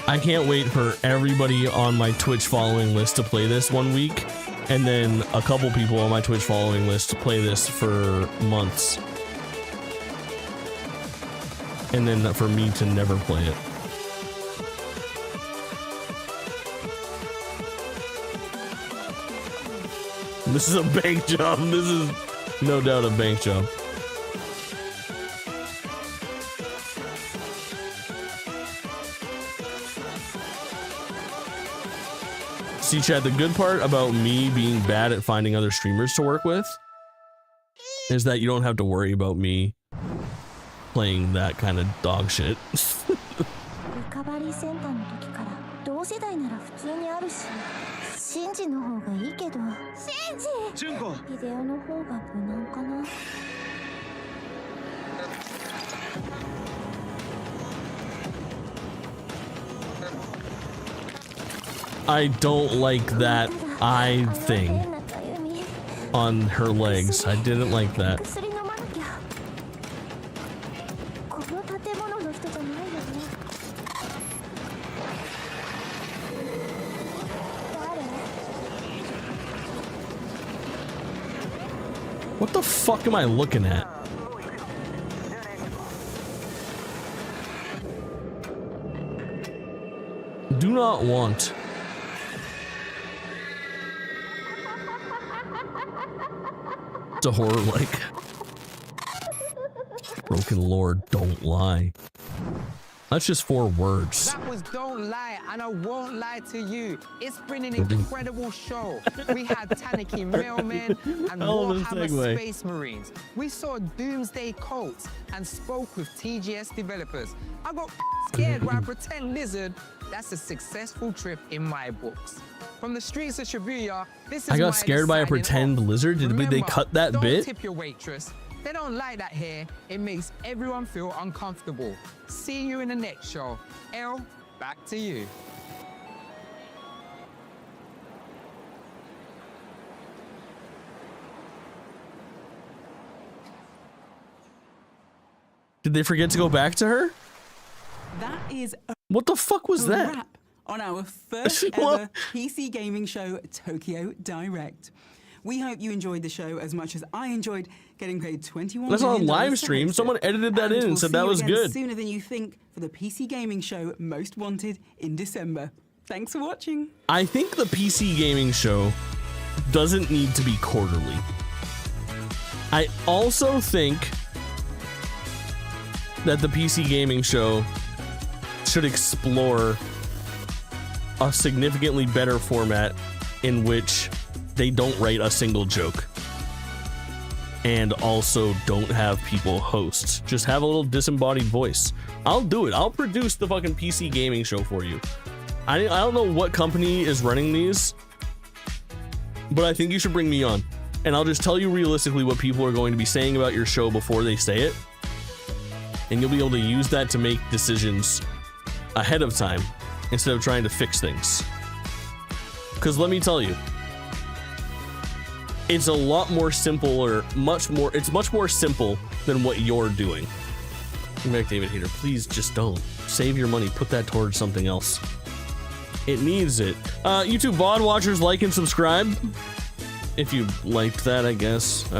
Speaker 1: I can't wait for everybody on my Twitch following list to play this one week, and then a couple people on my Twitch following list to play this for months. And then for me to never play it. This is a bank job. This is no doubt a bank job. See, Chad, the good part about me being bad at finding other streamers to work with is that you don't have to worry about me playing that kind of dog shit.
Speaker 24: リカバリーセンターの時から同世代なら普通にあるしシンジの方がいいけどシンジ純子ビデオの方が無難かな
Speaker 1: I don't like that eye thing on her legs. I didn't like that.
Speaker 24: 薬飲まなきゃこの建物の人じゃないよね誰
Speaker 1: What the fuck am I looking at? Do not want. It's a horror like. Broken Lord, don't lie. That's just 4 words.
Speaker 3: That was Don't Lie, and I won't lie to you. It's been an incredible show. We had Taniki Mailmen and Warhammer Space Marines. We saw Doomsday Cults and spoke with TGS developers. I got scared by a pretend lizard. That's a successful trip in my books. From the streets of Shibuya, this is
Speaker 1: I got scared by a pretend lizard. Did they cut that
Speaker 3: don't
Speaker 1: bit?
Speaker 3: Tip your waitress. They don't like that here. It makes everyone feel uncomfortable. See you in the next show. Elle, back to you.
Speaker 1: Did they forget to go back to her?
Speaker 2: That is
Speaker 1: what the fuck was that?
Speaker 2: Wrap on our first ever PC gaming show, Tokyo Direct. We hope you enjoyed the show as much as I enjoyed getting paid $21
Speaker 1: That's on
Speaker 2: million
Speaker 1: live stream. Someone edited that in and said that was good.
Speaker 2: Sooner than you think for the PC gaming show Most Wanted in December. Thanks for watching.
Speaker 1: I think the PC gaming show doesn't need to be quarterly. I also think that the PC gaming show should explore a significantly better format in which they don't write a single joke and also don't have people host. Just have a little disembodied voice. I'll do it. I'll produce the fucking PC gaming show for you. I don't know what company is running these, but I think you should bring me on, and I'll just tell you realistically what people are going to be saying about your show before they say it, and you'll be able to use that to make decisions ahead of time instead of trying to fix things. Because let me tell you, it's a lot more simple, or it's much more simple than what you're doing. Bring back David Hayter, please just don't. Save your money, put that towards something else. It needs it. YouTube VOD watchers, like and subscribe if you liked that, I guess.